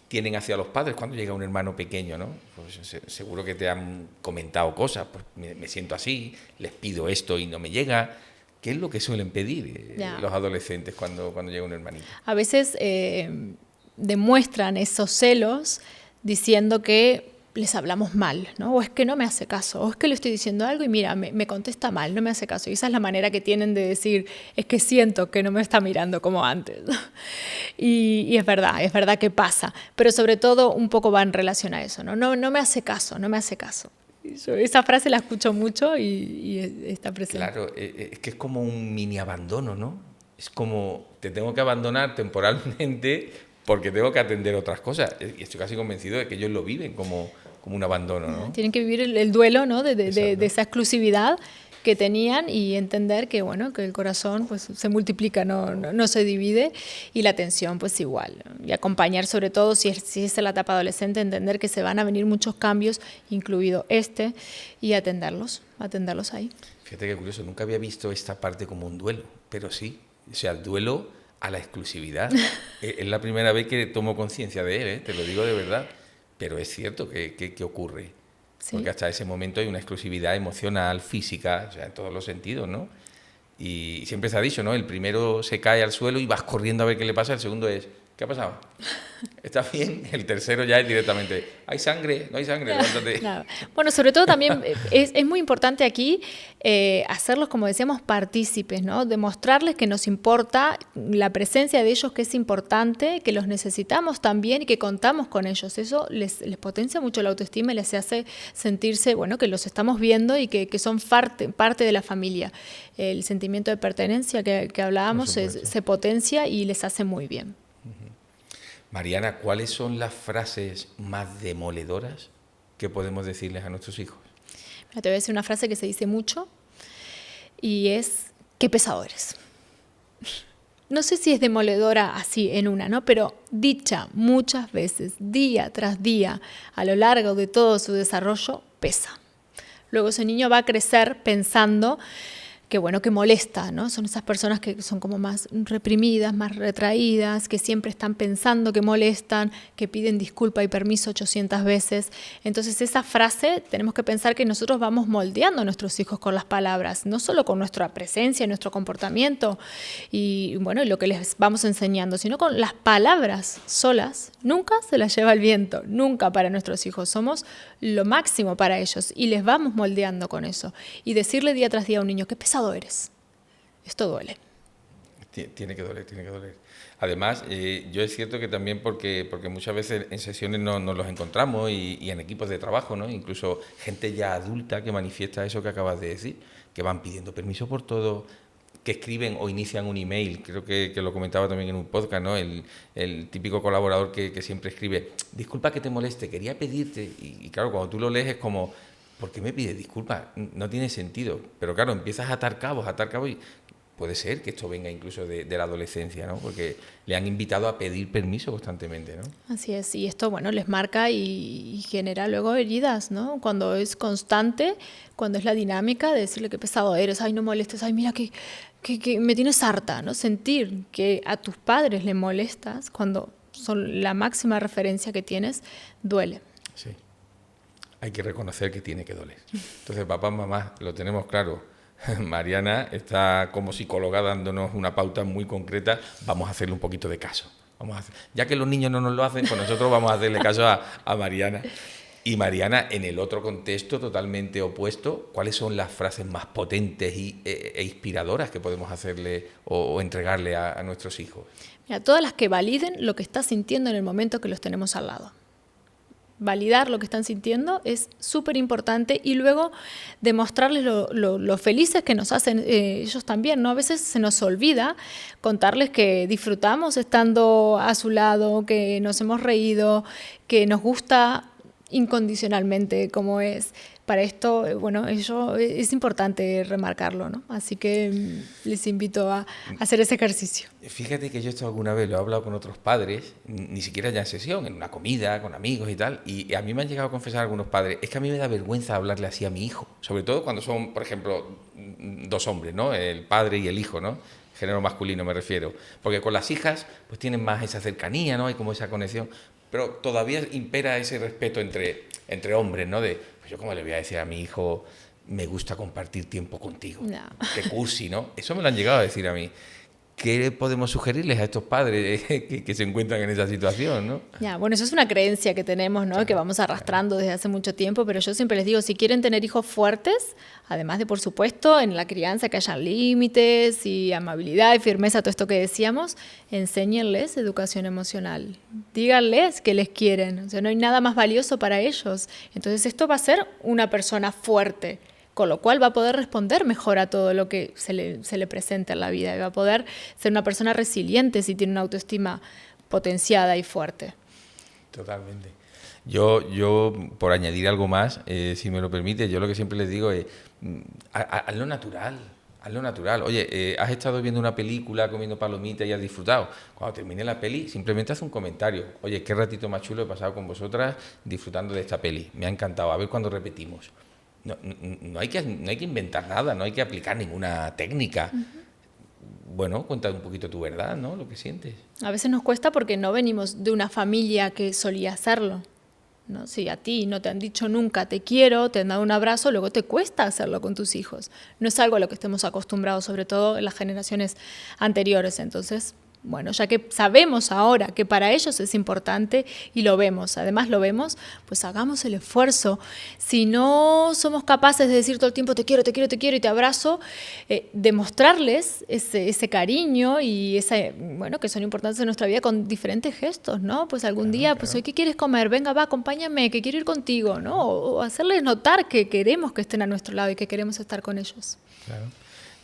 tienen hacia los padres cuando llega un hermano pequeño, ¿no? Pues seguro que te han comentado cosas, pues me siento así, les pido esto y no me llega. ¿Qué es lo que suelen pedir los adolescentes cuando llega un hermanito? A veces demuestran esos celos diciendo que les hablamos mal, ¿no? O es que no me hace caso, o es que le estoy diciendo algo y mira, me contesta mal, no me hace caso. Y esa es la manera que tienen de decir, es que siento que no me está mirando como antes. Y es verdad que pasa, pero sobre todo un poco va en relación a eso, ¿no? No me hace caso, no me hace caso. Yo esa frase la escucho mucho y está presente. Claro, es que es como un mini abandono, ¿no? Es como, te tengo que abandonar temporalmente porque tengo que atender otras cosas. Y estoy casi convencido de que ellos lo viven como un abandono, ¿no? Tienen que vivir el duelo, ¿no? de esa exclusividad que tenían y entender que, que el corazón pues, se multiplica, no se divide, y la atención pues igual. Y acompañar sobre todo, si es la etapa adolescente, entender que se van a venir muchos cambios, incluido y atenderlos ahí. Fíjate qué curioso, nunca había visto esta parte como un duelo, pero sí, o sea, el duelo a la exclusividad. Es la primera vez que tomo conciencia de él, te lo digo de verdad, pero es cierto que ocurre. Sí. Porque hasta ese momento hay una exclusividad emocional, física, o sea, en todos los sentidos, ¿no? Y siempre se ha dicho, ¿no? El primero se cae al suelo y vas corriendo a ver qué le pasa, el segundo es, ¿qué ha pasado? ¿Está bien? El tercero ya es directamente, ¿hay sangre? ¿No hay sangre? Levántate. Claro. Bueno, sobre todo también es muy importante aquí hacerlos, como decíamos, partícipes, ¿no? Demostrarles que nos importa la presencia de ellos, que es importante, que los necesitamos también y que contamos con ellos. Eso les potencia mucho la autoestima y les hace sentirse, que los estamos viendo y que son parte de la familia. El sentimiento de pertenencia que hablábamos se potencia y les hace muy bien. Mariana, ¿cuáles son las frases más demoledoras que podemos decirles a nuestros hijos? Mira, te voy a decir una frase que se dice mucho y es, qué pesado eres. No sé si es demoledora así en una, ¿no? Pero dicha muchas veces, día tras día, a lo largo de todo su desarrollo, pesa. luego ese niño va a crecer pensando que bueno, que molesta, ¿no? Son esas personas que son como más reprimidas, más retraídas, que siempre están pensando que molestan, que piden disculpa y permiso 800 veces. Entonces esa frase tenemos que pensar que nosotros vamos moldeando a nuestros hijos con las palabras, no solo con nuestra presencia, nuestro comportamiento y bueno, lo que les vamos enseñando, sino con las palabras solas. Nunca se las lleva el viento, nunca para nuestros hijos. Somos lo máximo para ellos y les vamos moldeando con eso. Y decirle día tras día a un niño, qué pesado eres. Esto duele. Tiene que doler, tiene que doler. Además, yo es cierto que también porque muchas veces en sesiones nos los encontramos y en equipos de trabajo, ¿no? Incluso gente ya adulta que manifiesta eso que acabas de decir, que van pidiendo permiso por todo, que escriben o inician un email, creo que lo comentaba también en un podcast, ¿no? El típico colaborador que siempre escribe, disculpa que te moleste, quería pedirte, y claro, cuando tú lo lees es como, ¿por qué me pides disculpas? No tiene sentido, pero claro, empiezas a atar cabos y puede ser que esto venga incluso de la adolescencia, ¿no? Porque le han invitado a pedir permiso constantemente, ¿no? Así es, y esto, bueno, les marca y genera luego heridas, ¿no? Cuando es constante, cuando es la dinámica de decirle qué pesado eres, ay, no molestes, ay, mira que me tienes harta, ¿no? Sentir que a tus padres le molestas cuando son la máxima referencia que tienes, duele. Sí, hay que reconocer que tiene que doler. Entonces, papá, mamá, lo tenemos claro. Mariana está como psicóloga dándonos una pauta muy concreta. Vamos a hacerle un poquito de caso. Ya que los niños no nos lo hacen, pues nosotros vamos a hacerle caso a Mariana. Y Mariana, en el otro contexto totalmente opuesto, ¿cuáles son las frases más potentes e inspiradoras que podemos hacerle o entregarle a nuestros hijos? Mira, todas las que validen lo que estás sintiendo en el momento que los tenemos al lado. Validar lo que están sintiendo es súper importante y luego demostrarles lo felices que nos hacen ellos también, ¿no? A veces se nos olvida contarles que disfrutamos estando a su lado, que nos hemos reído, que nos gusta incondicionalmente como es. Para esto, bueno, es importante remarcarlo, ¿no? Así que les invito a hacer ese ejercicio. Fíjate que yo esto alguna vez lo he hablado con otros padres, ni siquiera ya en sesión, en una comida, con amigos y tal, y a mí me han llegado a confesar algunos padres, es que a mí me da vergüenza hablarle así a mi hijo, sobre todo cuando son, por ejemplo, dos hombres, ¿no? El padre y el hijo, ¿no? Género masculino me refiero, porque con las hijas pues tienen más esa cercanía, ¿no? Hay como esa conexión, pero todavía impera ese respeto entre hombres, ¿no? De, pues yo cómo le voy a decir a mi hijo, me gusta compartir tiempo contigo. No. Qué cursi, ¿no? Eso me lo han llegado a decir a mí. ¿Qué podemos sugerirles a estos padres que se encuentran en esa situación, ¿no? Ya, bueno, eso es una creencia que tenemos, ¿no? Claro, que vamos arrastrando desde hace mucho tiempo, pero yo siempre les digo, si quieren tener hijos fuertes, además de, por supuesto, en la crianza que haya límites y amabilidad y firmeza, todo esto que decíamos, enséñenles educación emocional. Díganles que les quieren, o sea, no hay nada más valioso para ellos. Entonces esto va a ser una persona fuerte, con lo cual va a poder responder mejor a todo lo que se le presenta en la vida y va a poder ser una persona resiliente si tiene una autoestima potenciada y fuerte. Totalmente. Yo por añadir algo más, si me lo permite, yo lo que siempre les digo es, hazlo natural. Hazlo natural. Oye, has estado viendo una película, comiendo palomitas y has disfrutado. Cuando termine la peli, simplemente haz un comentario. Oye, qué ratito más chulo he pasado con vosotras disfrutando de esta peli. Me ha encantado. A ver cuándo repetimos. No hay que inventar nada, no hay que aplicar ninguna técnica. Bueno, cuenta un poquito tu verdad, ¿no? Lo que sientes. A veces nos cuesta porque no venimos de una familia que solía hacerlo, ¿no? Si a ti no te han dicho nunca te quiero, te han dado un abrazo, luego te cuesta hacerlo con tus hijos. No es algo a lo que estemos acostumbrados, sobre todo en las generaciones anteriores. Entonces, bueno, ya que sabemos ahora que para ellos es importante y lo vemos, además lo vemos, pues hagamos el esfuerzo. Si no somos capaces de decir todo el tiempo te quiero, te quiero, te quiero y te abrazo, demostrarles ese cariño y bueno, que son importantes en nuestra vida con diferentes gestos, ¿no? Pues algún día, pues hoy, ¿qué quieres comer? Venga, va, acompáñame, que quiero ir contigo, ¿no? O hacerles notar que queremos que estén a nuestro lado y que queremos estar con ellos. Claro.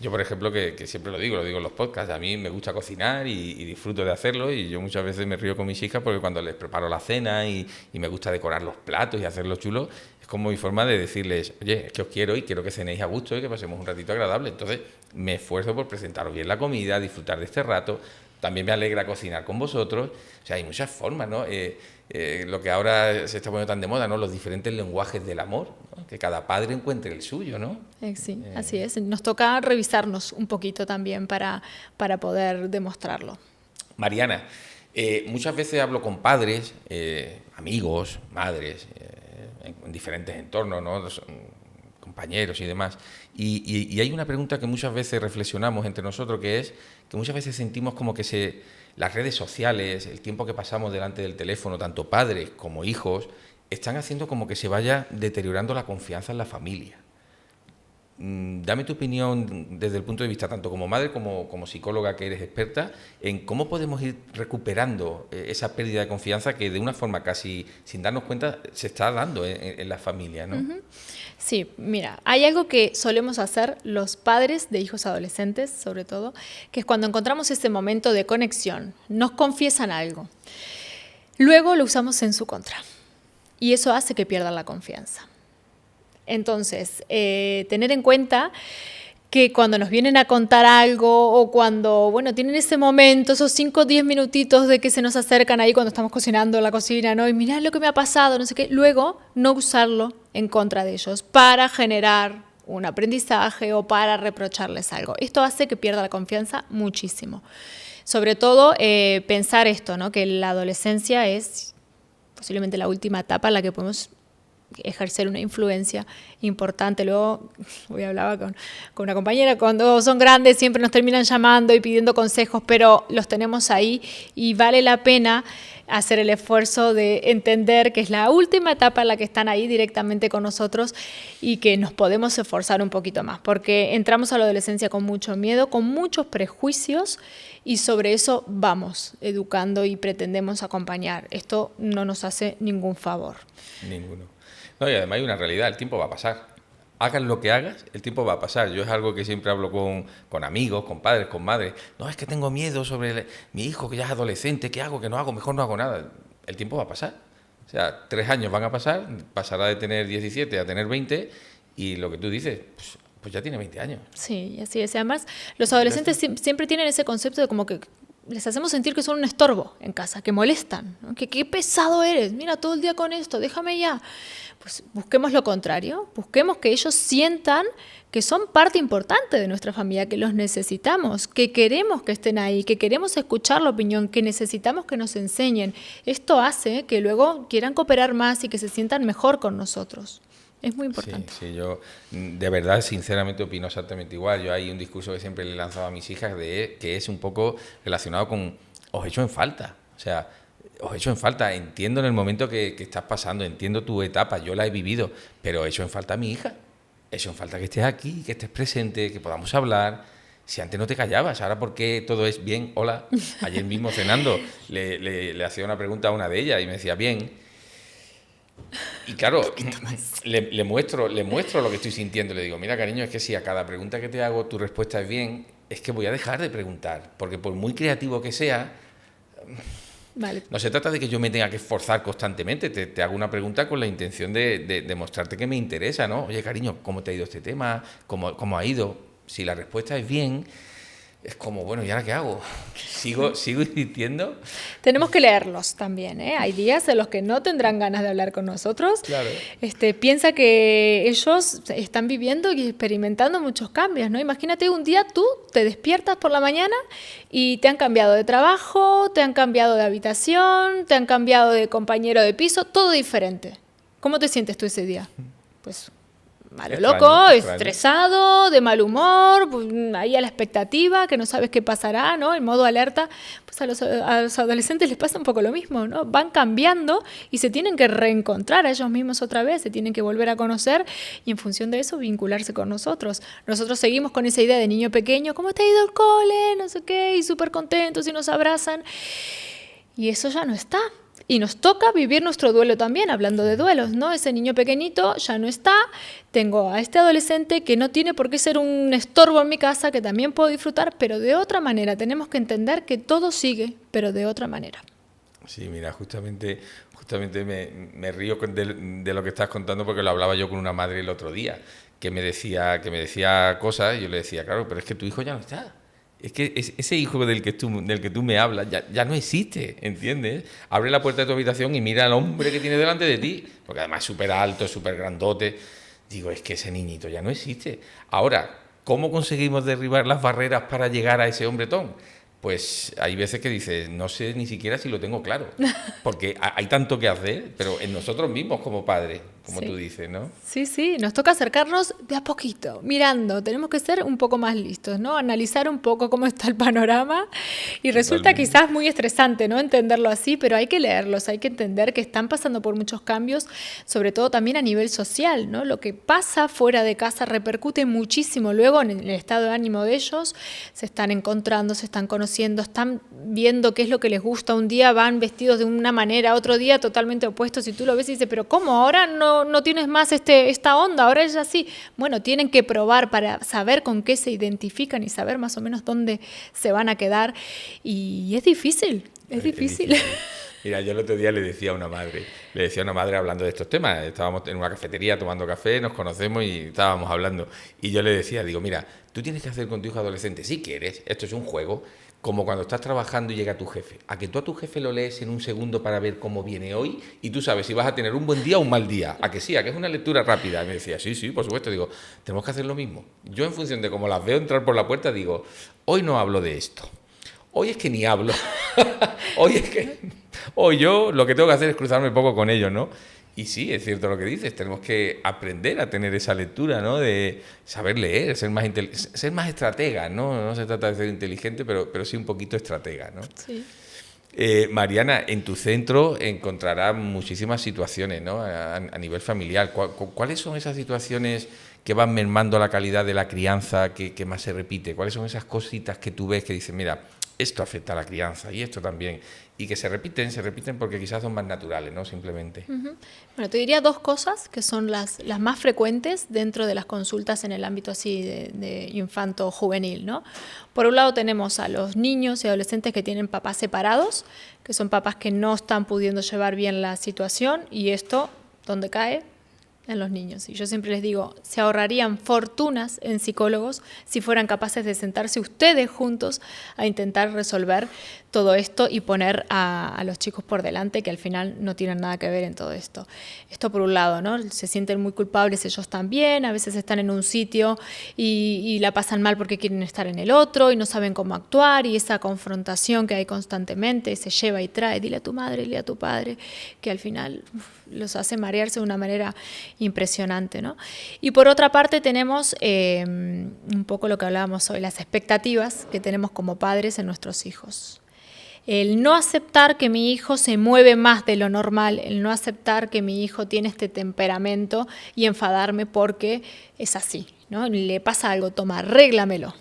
Yo, por ejemplo, que siempre lo digo en los podcasts, a mí me gusta cocinar y disfruto de hacerlo y yo muchas veces me río con mis hijas porque cuando les preparo la cena y me gusta decorar los platos y hacerlos chulos, es como mi forma de decirles, oye, es que os quiero y quiero que cenéis a gusto y que pasemos un ratito agradable. Entonces me esfuerzo por presentaros bien la comida, disfrutar de este rato, también me alegra cocinar con vosotros. O sea, hay muchas formas, ¿no? Lo que ahora se está poniendo tan de moda, ¿no? Los diferentes lenguajes del amor, ¿no? Que cada padre encuentre el suyo, ¿no? Sí, así es. Nos toca revisarnos un poquito también para poder demostrarlo. Mariana, muchas veces hablo con padres, amigos, madres, en diferentes entornos, ¿no? Compañeros y demás, y hay una pregunta que muchas veces reflexionamos entre nosotros, que es que muchas veces sentimos como que las redes sociales, el tiempo que pasamos delante del teléfono, tanto padres como hijos, están haciendo como que se vaya deteriorando la confianza en la familia. Dame tu opinión desde el punto de vista tanto como madre como psicóloga que eres experta en cómo podemos ir recuperando esa pérdida de confianza que de una forma casi sin darnos cuenta se está dando en la familia, ¿no? Uh-huh. Sí, mira, hay algo que solemos hacer los padres de hijos adolescentes, sobre todo, que es cuando encontramos ese momento de conexión, nos confiesan algo, luego lo usamos en su contra y eso hace que pierdan la confianza. Entonces, tener en cuenta que cuando nos vienen a contar algo o cuando, bueno, tienen ese momento, esos 5 o 10 minutitos de que se nos acercan ahí cuando estamos cocinando en la cocina, ¿no? Y mirá lo que me ha pasado, no sé qué, luego no usarlo en contra de ellos para generar un aprendizaje o para reprocharles algo. Esto hace que pierda la confianza muchísimo. Sobre todo, pensar esto, ¿no? Que la adolescencia es posiblemente la última etapa en la que podemos ejercer una influencia importante. Luego, hoy hablaba con una compañera, cuando son grandes siempre nos terminan llamando y pidiendo consejos, pero los tenemos ahí y vale la pena hacer el esfuerzo de entender que es la última etapa en la que están ahí directamente con nosotros y que nos podemos esforzar un poquito más, porque entramos a la adolescencia con mucho miedo, con muchos prejuicios y sobre eso vamos educando y pretendemos acompañar. Esto no nos hace ningún favor. Ninguno. No, y además hay una realidad, el tiempo va a pasar. Hagas lo que hagas, el tiempo va a pasar. Yo es algo que siempre hablo con amigos, con padres, con madres. No, es que tengo miedo sobre mi hijo que ya es adolescente, ¿qué hago? ¿Qué no hago? Mejor no hago nada. El tiempo va a pasar. O sea, 3 años van a pasar, pasará de tener 17 a tener 20 y lo que tú dices, pues ya tiene 20 años. Sí, así es. Además, los adolescentes siempre tienen ese concepto de como que les hacemos sentir que son un estorbo en casa, que molestan, ¿no? Que qué pesado eres, mira todo el día con esto, déjame ya. Pues busquemos lo contrario, busquemos que ellos sientan que son parte importante de nuestra familia, que los necesitamos, que queremos que estén ahí, que queremos escuchar la opinión, que necesitamos que nos enseñen. Esto hace que luego quieran cooperar más y que se sientan mejor con nosotros. Es muy importante. Sí, yo de verdad, sinceramente, opino exactamente igual. Yo hay un discurso que siempre le he lanzado a mis hijas que es un poco relacionado con os echo en falta. O sea, os echo en falta. Entiendo en el momento que estás pasando, entiendo tu etapa, yo la he vivido, pero echo en falta a mi hija. Echo en falta que estés aquí, que estés presente, que podamos hablar. Si antes no te callabas, ahora porque todo es bien, hola. Ayer mismo cenando le hacía una pregunta a una de ellas y me decía, bien. Y claro, le muestro lo que estoy sintiendo. Le digo, mira, cariño, es que si a cada pregunta que te hago tu respuesta es bien, es que voy a dejar de preguntar. Porque por muy creativo que sea, vale. No se trata de que yo me tenga que esforzar constantemente. Te hago una pregunta con la intención de mostrarte que me interesa, ¿no? Oye, cariño, ¿cómo te ha ido este tema? ¿Cómo ha ido? Si la respuesta es bien, es como, bueno, ¿y ahora qué hago? ¿Sigo insistiendo? Tenemos que leerlos también, ¿eh? Hay días en los que no tendrán ganas de hablar con nosotros. Claro. Piensa que ellos están viviendo y experimentando muchos cambios, ¿no? Imagínate un día tú te despiertas por la mañana y te han cambiado de trabajo, te han cambiado de habitación, te han cambiado de compañero de piso, todo diferente. ¿Cómo te sientes tú ese día? Pues malo, loco, estresado, de mal humor, pues, ahí a la expectativa, que no sabes qué pasará, ¿no? En modo alerta. Pues a los adolescentes les pasa un poco lo mismo, ¿no? Van cambiando y se tienen que reencontrar a ellos mismos otra vez, se tienen que volver a conocer y en función de eso vincularse con nosotros. Nosotros seguimos con esa idea de niño pequeño, ¿cómo te ha ido el cole? No sé qué, y súper contentos y nos abrazan. Y eso ya no está. Y nos toca vivir nuestro duelo también, hablando de duelos, ¿no? Ese niño pequeñito ya no está, tengo a este adolescente que no tiene por qué ser un estorbo en mi casa, que también puedo disfrutar, pero de otra manera. Tenemos que entender que todo sigue, pero de otra manera. Sí, mira, justamente me río de lo que estás contando porque lo hablaba yo con una madre el otro día, que me decía cosas y yo le decía, claro, pero es que tu hijo ya no está. es que ese hijo del que tú me hablas ya no existe, ¿entiendes? Abre la puerta de tu habitación y mira al hombre que tiene delante de ti, porque además es súper alto, súper grandote. Digo, es que ese niñito ya no existe. Ahora, ¿cómo conseguimos derribar las barreras para llegar a ese hombretón? Pues hay veces que dices, no sé ni siquiera si lo tengo claro, porque hay tanto que hacer, pero en nosotros mismos como padres, como Sí. tú dices, ¿no? Sí, sí, nos toca acercarnos de a poquito, mirando, tenemos que ser un poco más listos, ¿no? Analizar un poco cómo está el panorama y resulta Totalmente. quizás muy estresante, ¿no? Entenderlo así, pero hay que leerlos, hay que entender que están pasando por muchos cambios, sobre todo también a nivel social, ¿no? Lo que pasa fuera de casa repercute muchísimo luego en el estado de ánimo de ellos, se están encontrando, se están conociendo, están viendo qué es lo que les gusta, un día van vestidos de una manera, otro día totalmente opuestos y tú lo ves y dices, pero ¿cómo? Ahora no tienes más esta onda, ahora es así. Bueno, tienen que probar para saber con qué se identifican y saber más o menos dónde se van a quedar. Y es difícil, es difícil. Mira, yo el otro día le decía a una madre hablando de estos temas, estábamos en una cafetería tomando café, nos conocemos y estábamos hablando. Y yo le decía, digo, mira, tú tienes que hacer con tu hijo adolescente, si quieres, esto es un juego, como cuando estás trabajando y llega tu jefe. A que tú a tu jefe lo lees en un segundo para ver cómo viene hoy y tú sabes si vas a tener un buen día o un mal día. A que sí, a que es una lectura rápida. Y me decía, sí, por supuesto. Digo, tenemos que hacer lo mismo. Yo en función de cómo las veo entrar por la puerta digo, hoy no hablo de esto. Hoy es que ni hablo. Hoy yo lo que tengo que hacer es cruzarme un poco con ellos, ¿no? Y sí, es cierto lo que dices, tenemos que aprender a tener esa lectura, ¿no? De saber leer, ser más estratega, ¿no? No se trata de ser inteligente, pero sí un poquito estratega, ¿no? Sí. Mariana, en tu centro encontrarás muchísimas situaciones, ¿no? A nivel familiar. ¿Cuáles son esas situaciones que van mermando la calidad de la crianza que más se repite? ¿Cuáles son esas cositas que tú ves que dices, mira, esto afecta a la crianza y esto también? Y que se repiten porque quizás son más naturales, ¿no? Simplemente. Uh-huh. Bueno, te diría dos cosas que son las más frecuentes dentro de las consultas en el ámbito así de infanto-juvenil, ¿no? Por un lado tenemos a los niños y adolescentes que tienen papás separados, que son papás que no están pudiendo llevar bien la situación y esto, ¿dónde cae? En los niños. Y yo siempre les digo, se ahorrarían fortunas en psicólogos si fueran capaces de sentarse ustedes juntos a intentar resolver todo esto y poner a los chicos por delante, que al final no tienen nada que ver en todo esto. Esto por un lado, ¿no? Se sienten muy culpables ellos también, a veces están en un sitio y la pasan mal porque quieren estar en el otro y no saben cómo actuar y esa confrontación que hay constantemente se lleva y trae, dile a tu madre, dile a tu padre, que al final los hace marearse de una manera impresionante, ¿no? Y por otra parte tenemos un poco lo que hablábamos hoy, las expectativas que tenemos como padres en nuestros hijos. El no aceptar que mi hijo se mueve más de lo normal, el no aceptar que mi hijo tiene este temperamento y enfadarme porque es así, ¿no? Le pasa algo, toma, arréglamelo.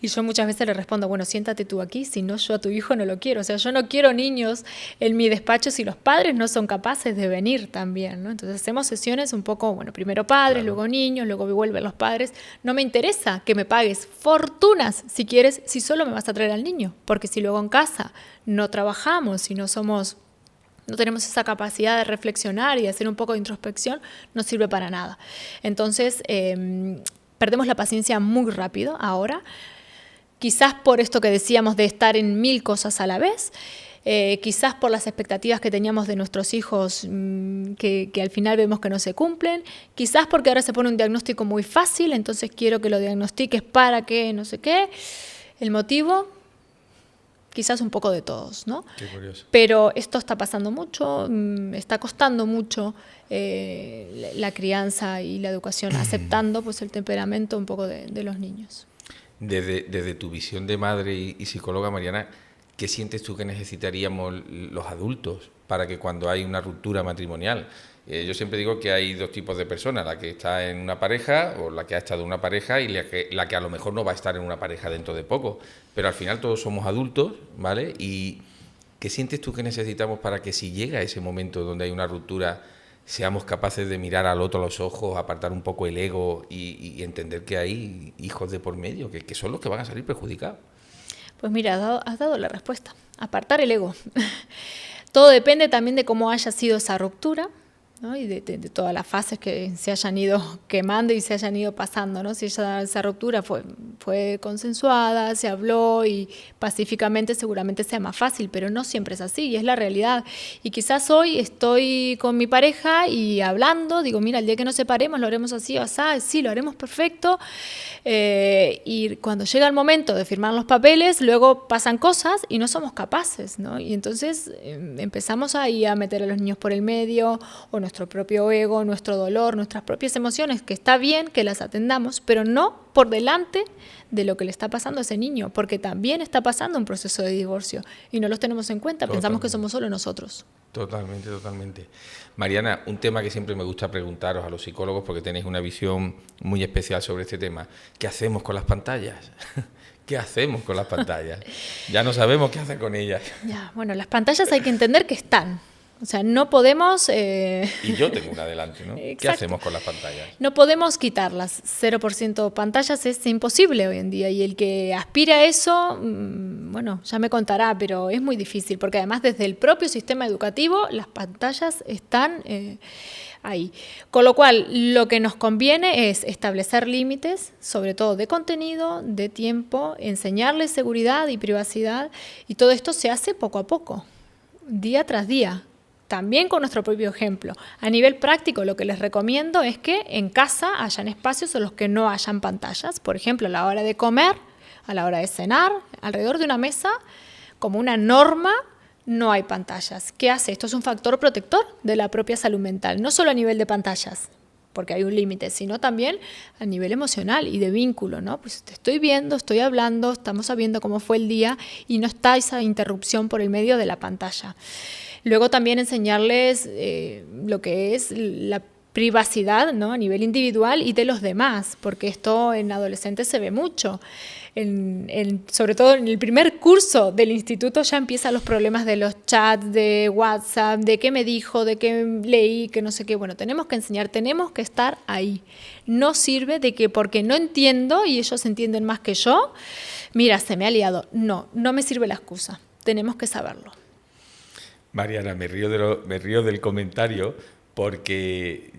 Y yo muchas veces le respondo, bueno, siéntate tú aquí, si no yo a tu hijo no lo quiero. O sea, yo no quiero niños en mi despacho si los padres no son capaces de venir también, ¿no? Entonces hacemos sesiones un poco, bueno, primero padres, Claro. luego niños, luego vuelven los padres. No me interesa que me pagues fortunas si quieres, si solo me vas a traer al niño. Porque si luego en casa no trabajamos, si no tenemos esa capacidad de reflexionar y de hacer un poco de introspección, no sirve para nada. Entonces, perdemos la paciencia muy rápido ahora, quizás por esto que decíamos de estar en 1000 cosas a la vez, quizás por las expectativas que teníamos de nuestros hijos que al final vemos que no se cumplen, quizás porque ahora se pone un diagnóstico muy fácil, entonces quiero que lo diagnostiques para que no sé qué. El motivo, quizás un poco de todos, ¿no? Qué curioso. Pero esto está pasando mucho, está costando mucho la crianza y la educación, aceptando pues el temperamento un poco de los niños. Desde tu visión de madre y psicóloga, Mariana, ¿qué sientes tú que necesitaríamos los adultos para que cuando hay una ruptura matrimonial? Yo siempre digo que hay dos tipos de personas, la que está en una pareja o la que ha estado en una pareja y la que a lo mejor no va a estar en una pareja dentro de poco, pero al final todos somos adultos, ¿vale? ¿Y qué sientes tú que necesitamos para que si llega ese momento donde hay una ruptura seamos capaces de mirar al otro a los ojos, apartar un poco el ego y entender que hay hijos de por medio, que son los que van a salir perjudicados? Pues mira, has dado la respuesta. Apartar el ego. Todo depende también de cómo haya sido esa ruptura, ¿no? Y de todas las fases que se hayan ido quemando y se hayan ido pasando, ¿no? Si esa ruptura fue consensuada, se habló y pacíficamente, seguramente sea más fácil, pero no siempre es así y es la realidad. Y quizás hoy estoy con mi pareja y hablando, digo, mira, el día que nos separemos lo haremos así o así, sí, lo haremos perfecto. Y cuando llega el momento de firmar los papeles, luego pasan cosas y no somos capaces, ¿no? Y entonces empezamos ahí a meter a los niños por el medio, o nuestro propio ego, nuestro dolor, nuestras propias emociones, que está bien que las atendamos, pero no por delante de lo que le está pasando a ese niño, porque también está pasando un proceso de divorcio y no los tenemos en cuenta, pensamos que somos solo nosotros. Totalmente, totalmente. Mariana, un tema que siempre me gusta preguntaros a los psicólogos, porque tenéis una visión muy especial sobre este tema. ¿Qué hacemos con las pantallas? ¿Qué hacemos con las pantallas? Ya no sabemos qué hacer con ellas. Ya, bueno, las pantallas hay que entender que están. O sea, no podemos... Y yo tengo una delante, ¿no? Exacto. ¿Qué hacemos con las pantallas? No podemos quitarlas. 0% pantallas es imposible hoy en día. Y el que aspira a eso, bueno, ya me contará, pero es muy difícil. Porque además desde el propio sistema educativo, las pantallas están ahí. Con lo cual, lo que nos conviene es establecer límites, sobre todo de contenido, de tiempo, enseñarles seguridad y privacidad. Y todo esto se hace poco a poco, día tras día. También con nuestro propio ejemplo. A nivel práctico, lo que les recomiendo es que en casa hayan espacios en los que no hayan pantallas. Por ejemplo, a la hora de comer, a la hora de cenar, alrededor de una mesa, como una norma, no hay pantallas. ¿Qué hace? Esto es un factor protector de la propia salud mental, no solo a nivel de pantallas, porque hay un límite, sino también a nivel emocional y de vínculo, ¿no? Pues te estoy viendo, estoy hablando, estamos sabiendo cómo fue el día y no está esa interrupción por el medio de la pantalla. Luego también enseñarles lo que es la privacidad, ¿no? A nivel individual y de los demás, porque esto en adolescentes se ve mucho. Sobre todo en el primer curso del instituto ya empiezan los problemas de los chats, de WhatsApp, de qué me dijo, de qué leí, que no sé qué. Bueno, tenemos que enseñar, tenemos que estar ahí. No sirve de que porque no entiendo y ellos entienden más que yo, mira, se me ha liado. No me sirve la excusa. Tenemos que saberlo. Mariana, me río del comentario porque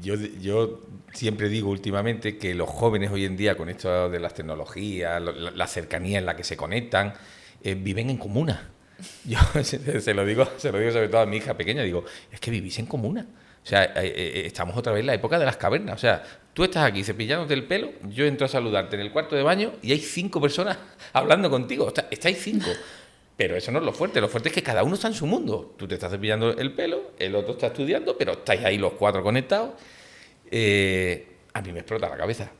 yo siempre digo últimamente que los jóvenes hoy en día, con esto de las tecnologías, la cercanía en la que se conectan, viven en comuna. Yo se lo digo sobre todo a mi hija pequeña, digo, es que vivís en comuna. O sea, estamos otra vez en la época de las cavernas. O sea, tú estás aquí cepillándote el pelo, yo entro a saludarte en el cuarto de baño y hay 5 personas hablando contigo. O sea, estáis 5. Pero eso no es lo fuerte es que cada uno está en su mundo. Tú te estás cepillando el pelo, el otro está estudiando, pero estáis ahí los 4 conectados. A mí me explota la cabeza.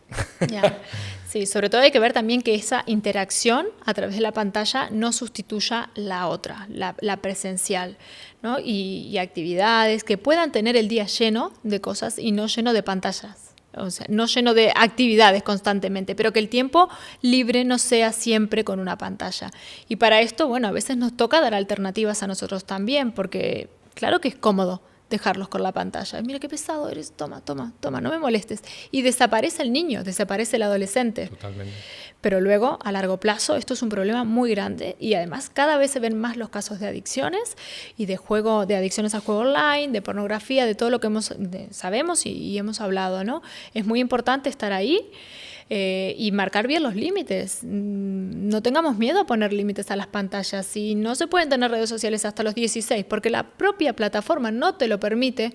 Ya. Sí, sobre todo hay que ver también que esa interacción a través de la pantalla no sustituya la otra, la presencial, ¿no? Y actividades que puedan tener el día lleno de cosas y no lleno de pantallas. O sea, no lleno de actividades constantemente, pero que el tiempo libre no sea siempre con una pantalla. Y para esto, bueno, a veces nos toca dar alternativas a nosotros también, porque claro que es cómodo dejarlos con la pantalla. Mira qué pesado eres, toma, no me molestes. Y desaparece el niño, desaparece el adolescente. Totalmente. Pero luego, a largo plazo, esto es un problema muy grande y además cada vez se ven más los casos de adicciones y de adicciones al juego online, de pornografía, de todo lo que sabemos y hemos hablado, ¿no? Es muy importante estar ahí y marcar bien los límites. No tengamos miedo a poner límites a las pantallas. Y no se pueden tener redes sociales hasta los 16 porque la propia plataforma no te lo permite,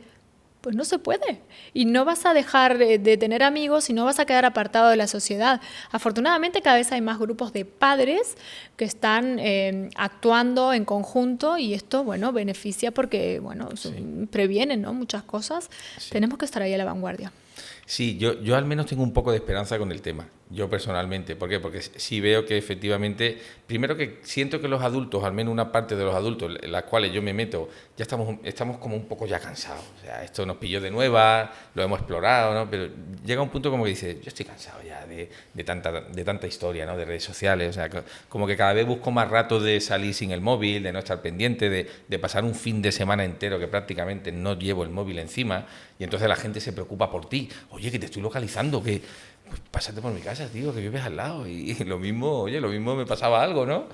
pues no se puede. Y no vas a dejar de tener amigos y no vas a quedar apartado de la sociedad. Afortunadamente cada vez hay más grupos de padres que están actuando en conjunto y esto, bueno, beneficia porque, bueno, sí, previene, ¿no? Muchas cosas. Sí. Tenemos que estar ahí a la vanguardia. Sí, yo al menos tengo un poco de esperanza con el tema, yo personalmente. ¿Por qué? Porque sí veo que efectivamente, primero que siento que los adultos, al menos una parte de los adultos en las cuales yo me meto, ya estamos como un poco ya cansados. O sea, esto nos pilló de nueva, lo hemos explorado, ¿no? Pero llega un punto como que dices, yo estoy cansado ya de tanta historia, ¿no? De redes sociales. O sea, como que cada vez busco más rato de salir sin el móvil, de no estar pendiente, de pasar un fin de semana entero que prácticamente no llevo el móvil encima y entonces la gente se preocupa por ti. Oye, que te estoy localizando, que pues, pásate por mi casa, tío, que vives al lado. Y lo mismo me pasaba algo, ¿no?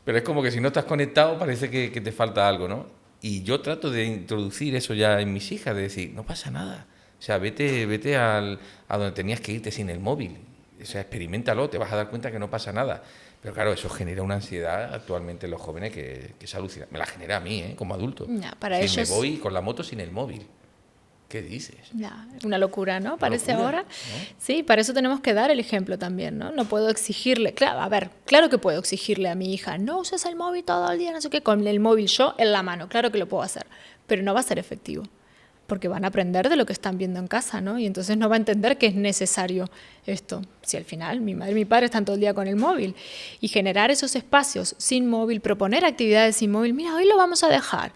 Pero es como que si no estás conectado parece que te falta algo, ¿no? Y yo trato de introducir eso ya en mis hijas, de decir, no pasa nada. O sea, vete a donde tenías que irte sin el móvil. O sea, experiméntalo, te vas a dar cuenta que no pasa nada. Pero claro, eso genera una ansiedad actualmente en los jóvenes que es alucinante. Me la genera a mí, como adulto. Para Si ellos... me voy con la moto sin el móvil. ¿Qué dices? Una locura, ¿no? Parece locura, ahora. ¿no? Sí, para eso tenemos que dar el ejemplo también, ¿no? No puedo exigirle, claro que puedo exigirle a mi hija, no uses el móvil todo el día, no sé qué, con el móvil yo en la mano, claro que lo puedo hacer, pero no va a ser efectivo, porque van a aprender de lo que están viendo en casa, ¿no? Y entonces no va a entender que es necesario esto. Si al final mi madre y mi padre están todo el día con el móvil. Y generar esos espacios sin móvil, proponer actividades sin móvil, mira, hoy lo vamos a dejar.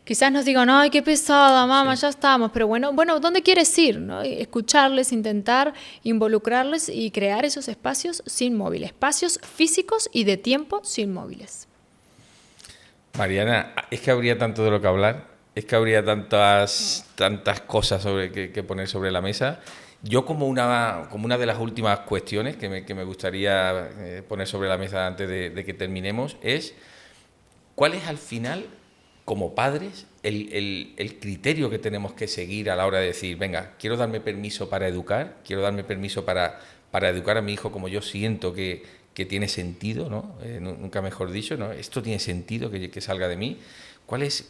Quizás nos digan, ay, qué pesada, mamá, sí, ya estamos, pero bueno, ¿dónde quieres ir? ¿No? Escucharles, intentar involucrarles y crear esos espacios sin móvil, espacios físicos y de tiempo sin móviles. Mariana, es que habría tanto de lo que hablar, es que habría tantas cosas que poner sobre la mesa. Yo como una de las últimas cuestiones que me gustaría poner sobre la mesa antes de que terminemos es, ¿cuál es al final, como padres, el criterio que tenemos que seguir a la hora de decir, venga, quiero darme permiso para educar, quiero darme permiso para educar a mi hijo como yo siento que tiene sentido, ¿no? Nunca mejor dicho, ¿no? Esto tiene sentido que salga de mí. ¿Cuál es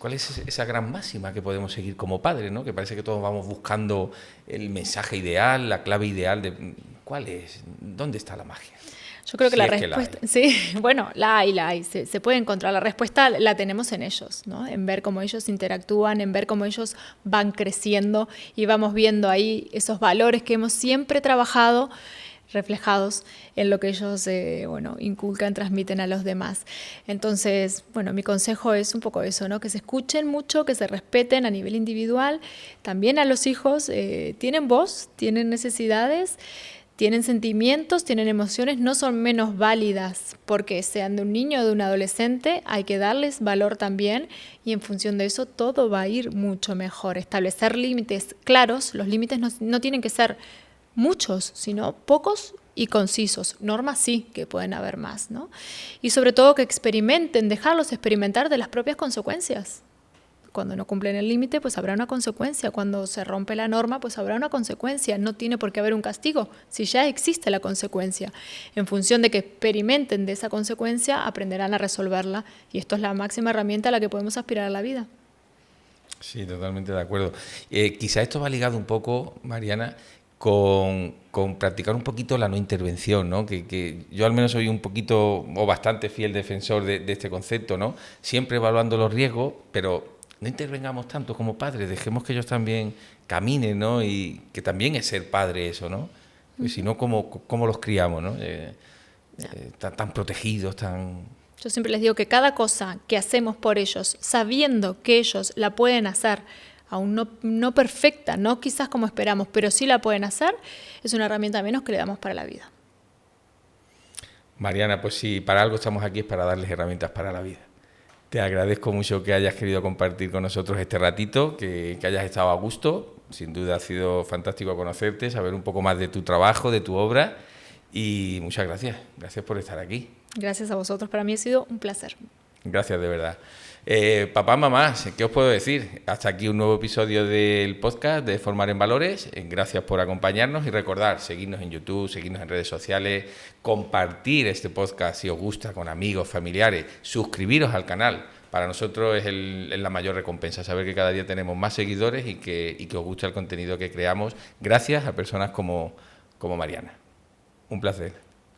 esa gran máxima que podemos seguir como padres, ¿no? Que parece que todos vamos buscando el mensaje ideal, la clave ideal. ¿Cuál es? ¿Dónde está la magia? Yo creo que la respuesta, sí, bueno, la hay, se puede encontrar. La respuesta la tenemos en ellos, ¿no? En ver cómo ellos interactúan, en ver cómo ellos van creciendo y vamos viendo ahí esos valores que hemos siempre trabajado reflejados en lo que ellos inculcan, transmiten a los demás. Entonces, mi consejo es un poco eso, ¿no? Que se escuchen mucho, que se respeten a nivel individual. También a los hijos tienen voz, tienen necesidades, tienen sentimientos, tienen emociones, no son menos válidas porque sean de un niño o de un adolescente, hay que darles valor también y en función de eso todo va a ir mucho mejor. Establecer límites claros, los límites no tienen que ser muchos, sino pocos y concisos. Normas sí, que pueden haber más, ¿no? Y sobre todo que experimenten, dejarlos experimentar de las propias consecuencias. Cuando no cumplen el límite, pues habrá una consecuencia. Cuando se rompe la norma, pues habrá una consecuencia. No tiene por qué haber un castigo, si ya existe la consecuencia. En función de que experimenten de esa consecuencia, aprenderán a resolverla. Y esto es la máxima herramienta a la que podemos aspirar a la vida. Sí, totalmente de acuerdo. Quizá esto va ligado un poco, Mariana, con practicar un poquito la no intervención, ¿no? Que yo al menos soy un poquito o bastante fiel defensor de este concepto, ¿no? Siempre evaluando los riesgos, pero no intervengamos tanto como padres, dejemos que ellos también caminen, ¿no? Y que también es ser padre eso, ¿no? Pues si no, ¿cómo los criamos, ¿no? Tan protegidos, tan... Yo siempre les digo que cada cosa que hacemos por ellos, sabiendo que ellos la pueden hacer, aún no perfecta, no quizás como esperamos, pero sí la pueden hacer, es una herramienta menos que le damos para la vida. Mariana, pues sí, para algo estamos aquí, es para darles herramientas para la vida. Te agradezco mucho que hayas querido compartir con nosotros este ratito, que hayas estado a gusto. Sin duda ha sido fantástico conocerte, saber un poco más de tu trabajo, de tu obra. Y muchas gracias. Gracias por estar aquí. Gracias a vosotros. Para mí ha sido un placer. Gracias, de verdad. Papá, mamá, ¿qué os puedo decir? Hasta aquí un nuevo episodio del podcast de Formar en Valores. Gracias por acompañarnos y recordar, seguirnos en YouTube, seguirnos en redes sociales, compartir este podcast si os gusta con amigos, familiares, suscribiros al canal. Para nosotros es la mayor recompensa, saber que cada día tenemos más seguidores y que os gusta el contenido que creamos gracias a personas como Mariana. Un placer.